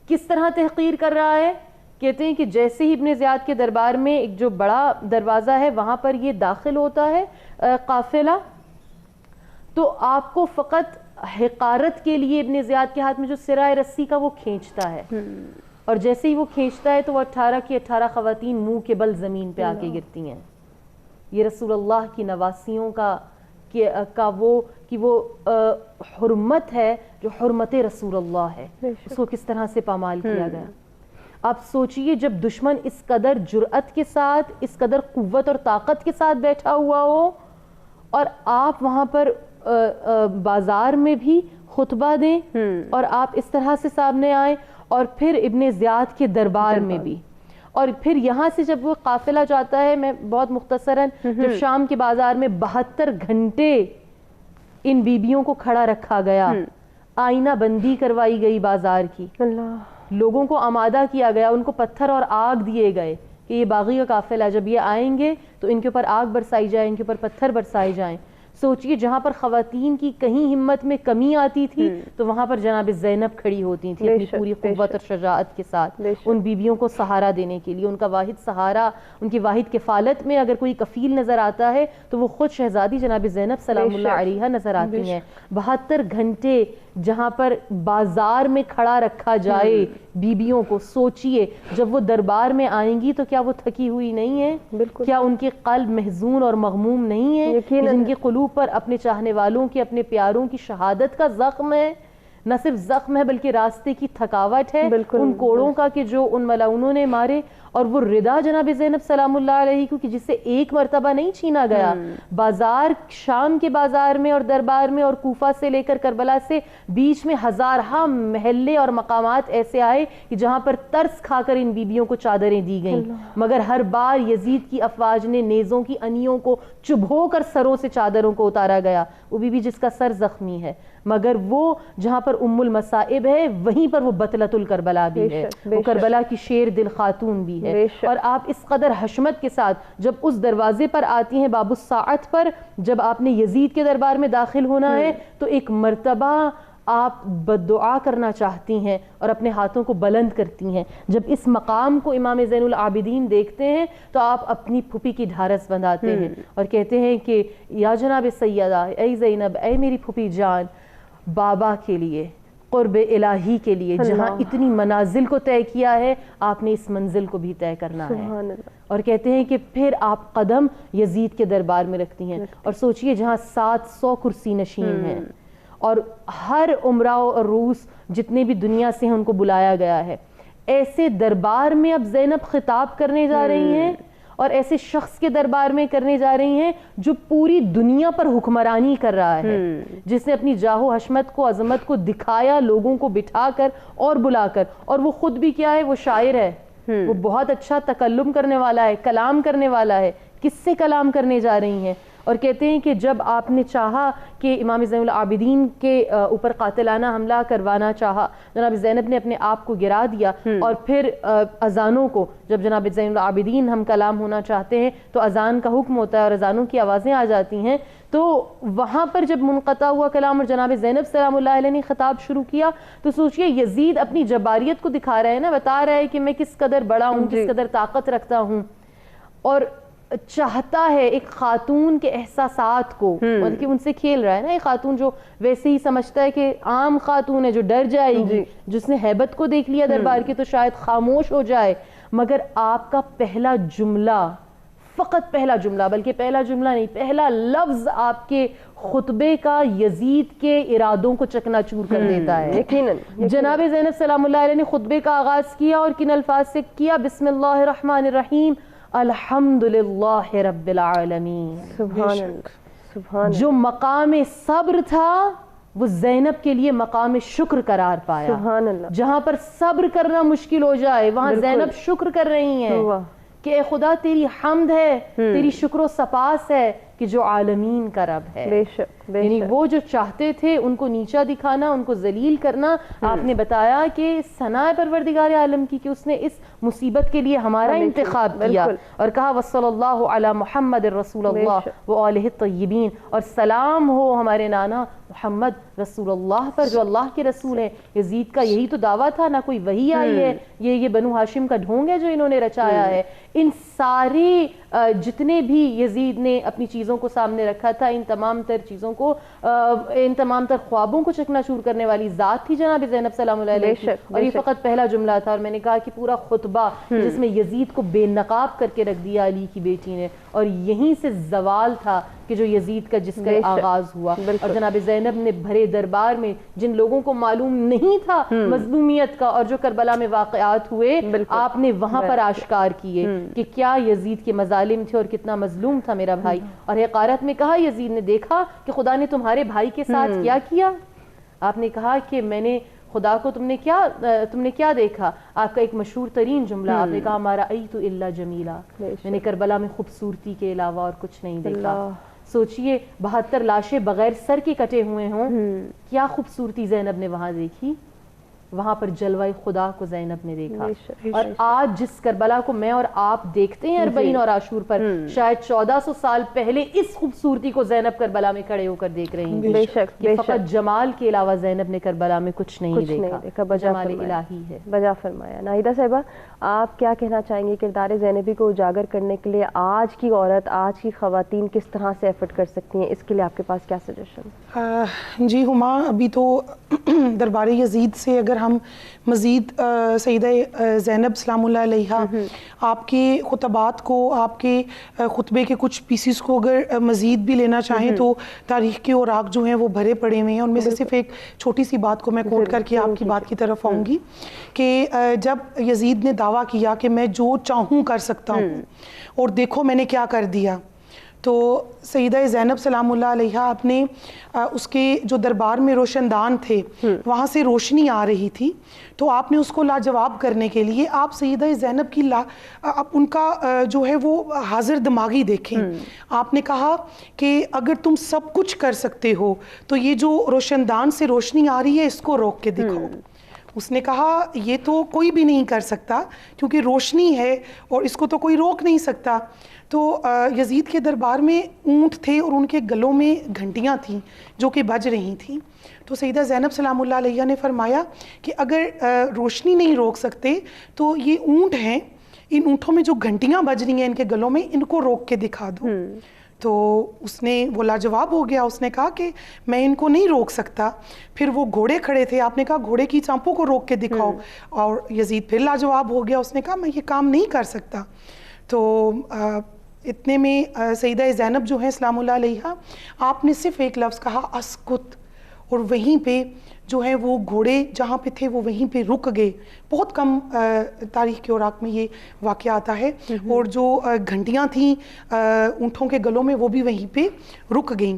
کس طرح تحقیر کر رہا ہے؟ کہتے ہیں کہ جیسے ہی ابن زیاد کے دربار میں ایک جو بڑا دروازہ ہے وہاں پر یہ داخل ہوتا ہے قافلہ، تو آپ کو فقط حقارت کے لیے ابن زیاد کے ہاتھ میں جو سرا ہے رسی کا وہ کھینچتا ہے، اور جیسے ہی وہ کھینچتا ہے تو وہ 18 کی 18 خواتین منہ کے بل زمین پہ آ کے گرتی ہیں. یہ رسول اللہ کی نواسیوں کا وہ حرمت ہے جو حرمت رسول اللہ ہے، اس کو کس طرح سے پامال کیا گیا. آپ سوچئے جب دشمن اس قدر جرأت کے ساتھ، اس قدر قوت اور طاقت کے ساتھ بیٹھا ہوا ہو، اور آپ وہاں پر بازار میں بھی خطبہ دیں اور آپ اس طرح سے سامنے آئیں، اور پھر ابن زیاد کے دربار میں بھی، اور پھر یہاں سے جب وہ قافلہ جاتا ہے، میں بہت مختصراً، جب شام کے بازار میں 72 گھنٹے ان بیبیوں کو کھڑا رکھا گیا، آئینہ بندی کروائی گئی بازار کی، لوگوں کو آمادہ کیا گیا، ان کو پتھر اور آگ دیے گئے کہ یہ باغی کا قافلہ جب یہ آئیں گے تو ان کے اوپر آگ برسائی جائے، ان کے اوپر پتھر برسائے جائیں. سوچئے جہاں پر خواتین کی کہیں ہمت میں کمی آتی تھی تو وہاں پر جناب زینب کھڑی ہوتی تھی اپنی پوری قوت اور شجاعت کے ساتھ ان بیویوں کو سہارا دینے کے لیے. ان کا واحد سہارا, ان کی واحد کفالت میں اگر کوئی کفیل نظر آتا ہے تو وہ خود شہزادی جناب زینب سلام اللہ علیہا نظر آتی ہیں. 72 گھنٹے جہاں پر بازار میں کھڑا رکھا جائے بیبیوں کو, سوچئے جب وہ دربار میں آئیں گی تو کیا وہ تھکی ہوئی نہیں ہے؟ کیا ان کے قلب محزون اور مغموم نہیں ہے کہ جن کے قلوب پر اپنے چاہنے والوں کی, اپنے پیاروں کی شہادت کا زخم ہے؟ نہ صرف زخم ہے بلکہ راستے کی تھکاوٹ ہے ان کوڑوں کا کہ جو ان ملعونوں نے مارے, اور وہ ردا جناب زینب سلام اللہ علیہ کو کہ جس سے ایک مرتبہ نہیں چھینا گیا. بازار, شام کے بازار میں اور دربار میں اور کوفہ سے لے کر کربلا سے بیچ میں ہزارہا محلے اور مقامات ایسے آئے کہ جہاں پر ترس کھا کر ان بیبیوں کو چادریں دی گئیں, مگر ہر بار یزید کی افواج نے نیزوں کی انیوں کو چبھو کر سروں سے چادروں کو اتارا گیا. وہ بیوی جس کا سر زخمی ہے, مگر وہ جہاں پر ام المصائب ہے وہیں پر وہ بطلۃ الکربلا بھی ہے, وہ کربلا کی شیر دل خاتون بھی ہے. اور آپ اس قدر حشمت کے ساتھ جب اس دروازے پر آتی ہیں باب الساعت پر, جب آپ نے یزید کے دربار میں داخل ہونا ہے تو ایک مرتبہ آپ بددعا کرنا چاہتی ہیں اور اپنے ہاتھوں کو بلند کرتی ہیں. جب اس مقام کو امام زین العابدین دیکھتے ہیں تو آپ اپنی پھوپھی کی ڈھارس بندھاتے ہیں اور کہتے ہیں کہ یا جناب سیدہ, اے زینب, اے میری پھوپھی جان, بابا کے لیے, قرب الہی کے لیے جہاں اتنی منازل کو طے کیا ہے آپ نے اس منزل کو بھی طے کرنا ہے. اور کہتے ہیں کہ پھر آپ قدم یزید کے دربار میں رکھتی ہیں. اور سوچئے جہاں 700 کرسی نشین ہیں اور ہر عمرہ اور روس جتنے بھی دنیا سے ہیں ان کو بلایا گیا ہے, ایسے دربار میں اب زینب خطاب کرنے جا رہی ہیں اور ایسے شخص کے دربار میں کرنے جا رہی ہیں جو پوری دنیا پر حکمرانی کر رہا ہے, جس نے اپنی جاہ و حشمت کو, عظمت کو دکھایا لوگوں کو بٹھا کر اور بلا کر. اور وہ خود بھی کیا ہے, وہ شاعر ہے, وہ بہت اچھا تکلم کرنے والا ہے, کلام کرنے والا ہے. کس سے کلام کرنے جا رہی ہیں؟ اور کہتے ہیں کہ جب آپ نے چاہا کہ امام زین العابدین کے اوپر قاتلانہ حملہ کروانا چاہا, جناب زینب نے اپنے آپ کو گرا دیا اور پھر اذانوں کو, جب جناب زین العابدین ہم کلام ہونا چاہتے ہیں تو اذان کا حکم ہوتا ہے اور اذانوں کی آوازیں آ جاتی ہیں, تو وہاں پر جب منقطع ہوا کلام اور جناب زینب سلام اللہ علیہ نے خطاب شروع کیا تو سوچئے یزید اپنی جباریت کو دکھا رہا ہے نا, بتا رہا ہے کہ میں کس قدر بڑا ہوں, کس قدر طاقت رکھتا ہوں, اور چاہتا ہے ایک خاتون کے احساسات کو, مطلب کہ ان سے کھیل رہا ہے نا. ایک خاتون جو ویسے ہی سمجھتا ہے کہ عام خاتون ہے جو ڈر جائے گی, جس نے ہیبت کو دیکھ لیا دربار کی تو شاید خاموش ہو جائے, مگر آپ کا پہلا جملہ, فقط پہلا جملہ, بلکہ پہلا جملہ نہیں, پہلا لفظ آپ کے خطبے کا یزید کے ارادوں کو چکنا چور کر دیتا ہے. جناب زینب سلام اللہ علیہ نے خطبے کا آغاز کیا اور کن الفاظ سے کیا؟ بسم اللہ الرحمن الرحیم, الحمدللہ رب العالمین. سبحان اللہ. جو مقام صبر تھا وہ زینب کے لیے مقام شکر قرار پایا. سبحان اللہ. جہاں پر صبر کرنا مشکل ہو جائے وہاں زینب شکر کر رہی ہیں کہ اے خدا تیری حمد ہے, تیری شکر و سپاس ہے کہ جو عالمین کا رب ہے. بے شک. یعنی وہ جو چاہتے تھے ان کو نیچا دکھانا, ان کو ذلیل کرنا, آپ نے بتایا کہ ثنا پروردگار عالم کی کہ اس نے اس مصیبت کے لیے ہمارا انتخاب کیا اور کہا وصلی اللہ علی محمد رسول اللہ وآلہ الطیبین, اور سلام ہو ہمارے نانا محمد رسول اللہ پر جو اللہ کے رسول ہیں. یزید کا یہی تو دعویٰ تھا, نہ کوئی وحی آئی ہے, یہ بنو ہاشم کا ڈھونگ ہے جو انہوں نے رچایا ہے. ان ساری جتنے بھی یزید نے اپنی چیزوں کو سامنے رکھا تھا, ان تمام تر چیزوں کو, ان تمام تر خوابوں کو چکنا چور کرنے والی ذات تھی جناب زینب سلام اللہ علیہ. اور یہ فقط پہلا جملہ تھا, اور میں نے کہا کہ پورا خطبہ جس میں یزید کو بے نقاب کر کے رکھ دیا علی کی بیٹی نے, اور یہیں سے زوال تھا کہ جو یزید کا جس کا آغاز ہوا. اور جناب زینب نے بھرے دربار میں جن لوگوں کو معلوم نہیں تھا مظلومیت کا اور جو کربلا میں واقعات ہوئے, آپ نے وہاں پر آشکار کیے کہ کیا یزید کے مظالم تھے اور کتنا مظلوم تھا میرا بھائی. اور حقارت میں کہا یزید نے دیکھا کہ خدا نے تمہارے بھائی کے ساتھ کیا کیا. آپ نے کہا کہ میں نے خدا کو, تم نے کیا دیکھا؟ آپ کا ایک مشہور ترین جملہ, آپ نے کہا ما رأیت الا جمیلا, میں نے کربلا میں خوبصورتی کے علاوہ اور کچھ نہیں دیکھا. سوچئے 72 لاشیں بغیر سر کے کٹے ہوئے ہوں, کیا خوبصورتی زینب نے وہاں دیکھی. وہاں پر جلوہ خدا کو زینب نے دیکھا. بے شک. اور آج جس کربلا کو میں اور آپ دیکھتے ہیں اربعین اور عاشور پر، شاید 1400 سال پہلے اس خوبصورتی کو زینب کربلا میں کھڑے ہو کر دیکھ رہی ہیں. بے شک، کہ بے فقط شک. جمال کے علاوہ زینب نے کربلا میں کچھ نہیں دیکھا. بجا جمال فرمایا. الہی ہے. بجا فرمایا. ناہیدہ صاحبہ، آپ کیا کہنا چاہیں گے کردار زینبی کو اجاگر کرنے کے لیے آج کی عورت، آج کی خواتین کس طرح سے ایفرٹ کر سکتی ہیں؟ اس کے لیے آپ کے پاس کیا سجیشن؟ جی ہما، ابھی تو دربار یزید سے اگر ہم مزید سیدہ زینب سلام اللہ علیہا آپ کے خطبات کو، آپ کے خطبے کے کچھ پیسز کو اگر مزید بھی لینا چاہیں تو تاریخ کے اوراق جو ہیں وہ بھرے پڑے ہوئے ہیں. ان میں سے صرف ایک چھوٹی سی بات کو میں کوٹ کر کے آپ کی بات کی طرف آؤں گی کہ جب یزید نے دعویٰ کیا کہ میں جو چاہوں کر سکتا ہوں اور دیکھو میں نے کیا کر دیا، تو سیدہ زینب سلام اللہ علیہا اپنے اس کے جو دربار میں روشن دان تھے وہاں سے روشنی آ رہی تھی، تو آپ نے اس کو لاجواب کرنے کے لیے آپ سیدہ زینب کی ان کا جو ہے وہ حاضر دماغی دیکھیں. آپ نے کہا کہ اگر تم سب کچھ کر سکتے ہو تو یہ جو روشن دان سے روشنی آ رہی ہے اس کو روک کے دکھاؤ. اس نے کہا یہ تو کوئی بھی نہیں کر سکتا کیونکہ روشنی ہے اور اس کو تو کوئی روک نہیں سکتا. تو یزید کے دربار میں اونٹ تھے اور ان کے گلوں میں گھنٹیاں تھیں جو کہ بج رہی تھیں. تو سیدہ زینب سلام اللہ علیہ نے فرمایا کہ اگر روشنی نہیں روک سکتے تو یہ اونٹ ہیں، ان اونٹوں میں جو گھنٹیاں بج رہی ہیں ان کے گلوں میں، ان کو روک کے دکھا دو. تو اس نے وہ لاجواب ہو گیا، اس نے کہا کہ میں ان کو نہیں روک سکتا. پھر وہ گھوڑے کھڑے تھے، آپ نے کہا گھوڑے کی چانپوں کو روک کے دکھاؤ، اور یزید پھر لاجواب ہو گیا، اس نے کہا میں یہ کام نہیں کر سکتا. تو اتنے میں سیدہ زینب جو ہے سلام اللہ علیہا، آپ نے صرف ایک لفظ کہا اسکت، اور وہیں پہ جو ہے وہ گھوڑے جہاں پہ تھے وہ وہیں پہ رک گئے. بہت کم تاریخ کے اوراق میں یہ واقعہ آتا ہے. اور جو گھنٹیاں تھیں اونٹوں کے گلوں میں وہ بھی وہیں پہ رک گئیں.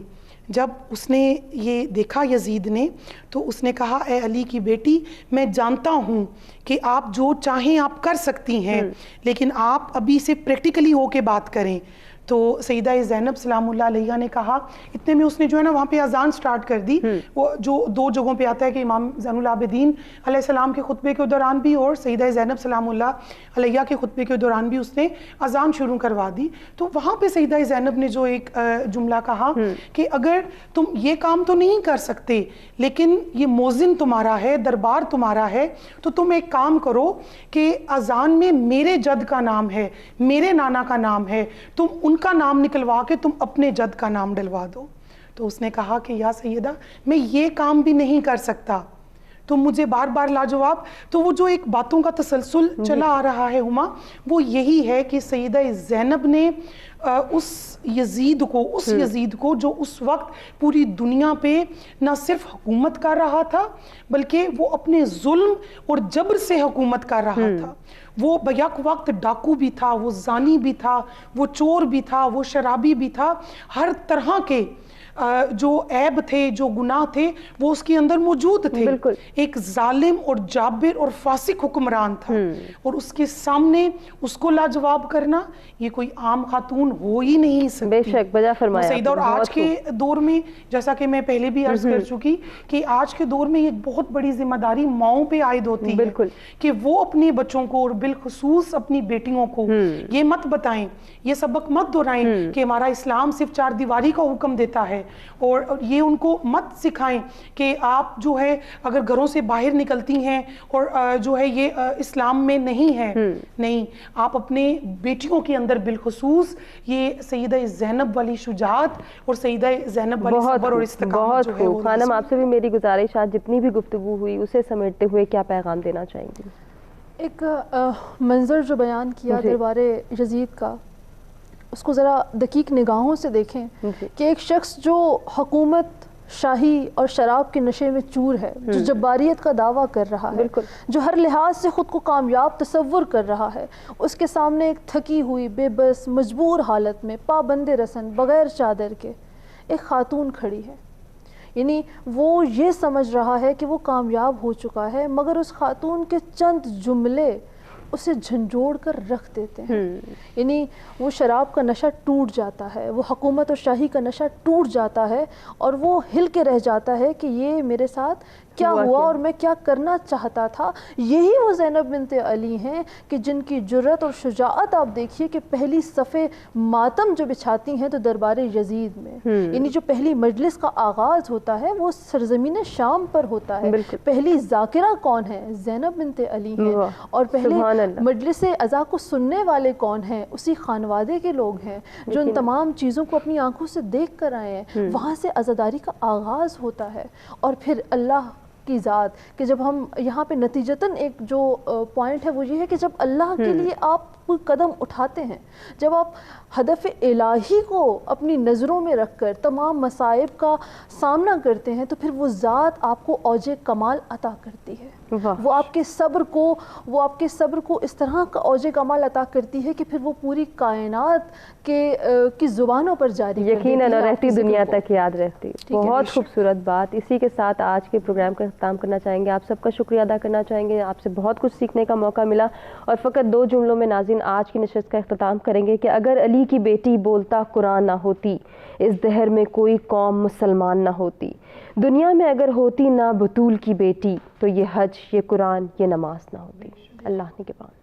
جب اس نے یہ دیکھا یزید نے تو اس نے کہا اے علی کی بیٹی، میں جانتا ہوں کہ آپ جو چاہیں آپ کر سکتی ہیں، لیکن آپ ابھی سے پریکٹیکلی ہو کے بات کریں. تو سیدہ زینب سلام اللہ علیہ نے کہا، اتنے میں اس نے جو ہے نا وہاں پہ اذان سٹارٹ کر دی. وہ جو دو جگہوں پہ آتا ہے کہ امام زین العابدین علیہ السلام کے خطبے کے دوران بھی اور سیدہ زینب سلام اللہ علیہ کے خطبے کے دوران بھی اس نے اذان شروع کروا دی. تو وہاں پہ سیدہ زینب نے جو ایک جملہ کہا کہ اگر تم یہ کام تو نہیں کر سکتے لیکن یہ موذن تمہارا ہے، دربار تمہارا ہے، تو تم ایک کام کرو کہ اذان میں میرے جد کا نام ہے، میرے نانا کا نام ہے، تم ان کا نام نکلوا کے تم اپنے جد کا نام ڈلوا دو. تو اس نے کہا کہ یا سیدہ میں یہ کام بھی نہیں کر سکتا، تم مجھے بار بار لاجواب. تو وہ جو ایک باتوں کا تسلسل چلا آ رہا ہے ہما، وہ یہی ہے کہ سیدہ زینب نے اس یزید کو جو اس وقت پوری دنیا پہ نہ صرف حکومت کر رہا تھا بلکہ وہ اپنے ظلم اور جبر سے حکومت کر رہا تھا. وہ بیک وقت ڈاکو بھی تھا، وہ زانی بھی تھا، وہ چور بھی تھا، وہ شرابی بھی تھا. ہر طرح کے جو عیب تھے، جو گناہ تھے، وہ اس کے اندر موجود تھے. ایک ظالم اور جابر اور فاسق حکمران تھا، اور اس کے سامنے اس کو لاجواب کرنا یہ کوئی عام خاتون ہو ہی نہیں سکتی. بے شک، بجا فرمایا سیدہ. اور آج کے دور میں جیسا کہ میں پہلے بھی عرض کر چکی کہ آج کے دور میں ایک بہت بڑی ذمہ داری ماؤں پہ عائد ہوتی ہے کہ وہ اپنے بچوں کو اور بالخصوص اپنی بیٹیوں کو یہ مت بتائیں، یہ سبق مت دہرائیں کہ ہمارا اسلام صرف چار دیواری کا حکم دیتا ہے، اور یہ ان کو مت سکھائیں کہ آپ جو ہے اگر گھروں سے باہر نکلتی ہیں اور جو ہے یہ اسلام میں نہیں ہے. نہیں، آپ اپنے بیٹیوں کے اندر بالخصوص یہ سیدہ زینب والی شجاعت اور سیدہ زینب والی صبر اور استقامت جو ہے. خانم، آپ سے بھی میری گزارش، آج جتنی بھی گفتگو ہوئی اسے سمیٹتے ہوئے کیا پیغام دینا چاہیں گی؟ ایک منظر جو بیان کیا دربار یزید کا، اس کو ذرا دقیق نگاہوں سے دیکھیں کہ ایک شخص جو حکومت، شاہی اور شراب کے نشے میں چور ہے، جو جباریت کا دعویٰ کر رہا ہے، جو ہر لحاظ سے خود کو کامیاب تصور کر رہا ہے، اس کے سامنے ایک تھکی ہوئی، بے بس، مجبور حالت میں، پابند رسن، بغیر چادر کے ایک خاتون کھڑی ہے. یعنی وہ یہ سمجھ رہا ہے کہ وہ کامیاب ہو چکا ہے، مگر اس خاتون کے چند جملے اسے جھنجھوڑ کر رکھ دیتے ہیں. یعنی وہ شراب کا نشہ ٹوٹ جاتا ہے، وہ حکومت اور شاہی کا نشہ ٹوٹ جاتا ہے، اور وہ ہل کے رہ جاتا ہے کہ یہ میرے ساتھ کیا ہوا اور میں کیا کرنا چاہتا تھا. یہی وہ زینب بنت علی ہیں کہ جن کی جرت اور شجاعت آپ دیکھیے کہ پہلی صفے ماتم جو بچھاتی ہیں تو دربار یزید میں، یعنی جو پہلی مجلس کا آغاز ہوتا ہے وہ سرزمین شام پر ہوتا ہے. پہلی ذاکرہ کون ہے؟ زینب بنت علی ہیں. اور پہلے مجلس عزا کو سننے والے کون ہیں؟ اسی خانوادے کے لوگ ہیں جو ان تمام چیزوں کو اپنی آنکھوں سے دیکھ کر آئے ہیں. وہاں سے عزاداری کا آغاز ہوتا ہے. اور پھر اللہ کی ذات کہ جب ہم یہاں پہ نتیجتاً ایک جو پوائنٹ ہے وہ یہ ہے کہ جب اللہ کے لیے آپ کوئی قدم اٹھاتے ہیں، جب آپ ہدف الہی کو اپنی نظروں میں رکھ کر تمام مصائب کا سامنا کرتے ہیں تو پھر وہ ذات آپ کو اوج کمال عطا کرتی ہے. وہ آپ کے صبر کو اس طرح کا اوج کمال عطا کرتی ہے کہ پھر وہ پوری کائنات کی زبانوں پر جاری یقیناً رہتی دنیا تک یاد رہتی. بہت خوبصورت بات. اسی کے ساتھ آج کے پروگرام کا اختتام کرنا چاہیں گے. آپ سب کا شکریہ ادا کرنا چاہیں گے. آپ سے بہت کچھ سیکھنے کا موقع ملا. اور فقط 2 جملوں میں ناظرین آج کی نشست کا اختتام کریں گے کہ اگر علی کی بیٹی بولتا قرآن نہ ہوتی، اس دہر میں کوئی قوم مسلمان نہ ہوتی. دنیا میں اگر ہوتی نہ بطول کی بیٹی تو یہ حج، یہ قرآن، یہ نماز نہ ہوتی. اللہ نگہبان.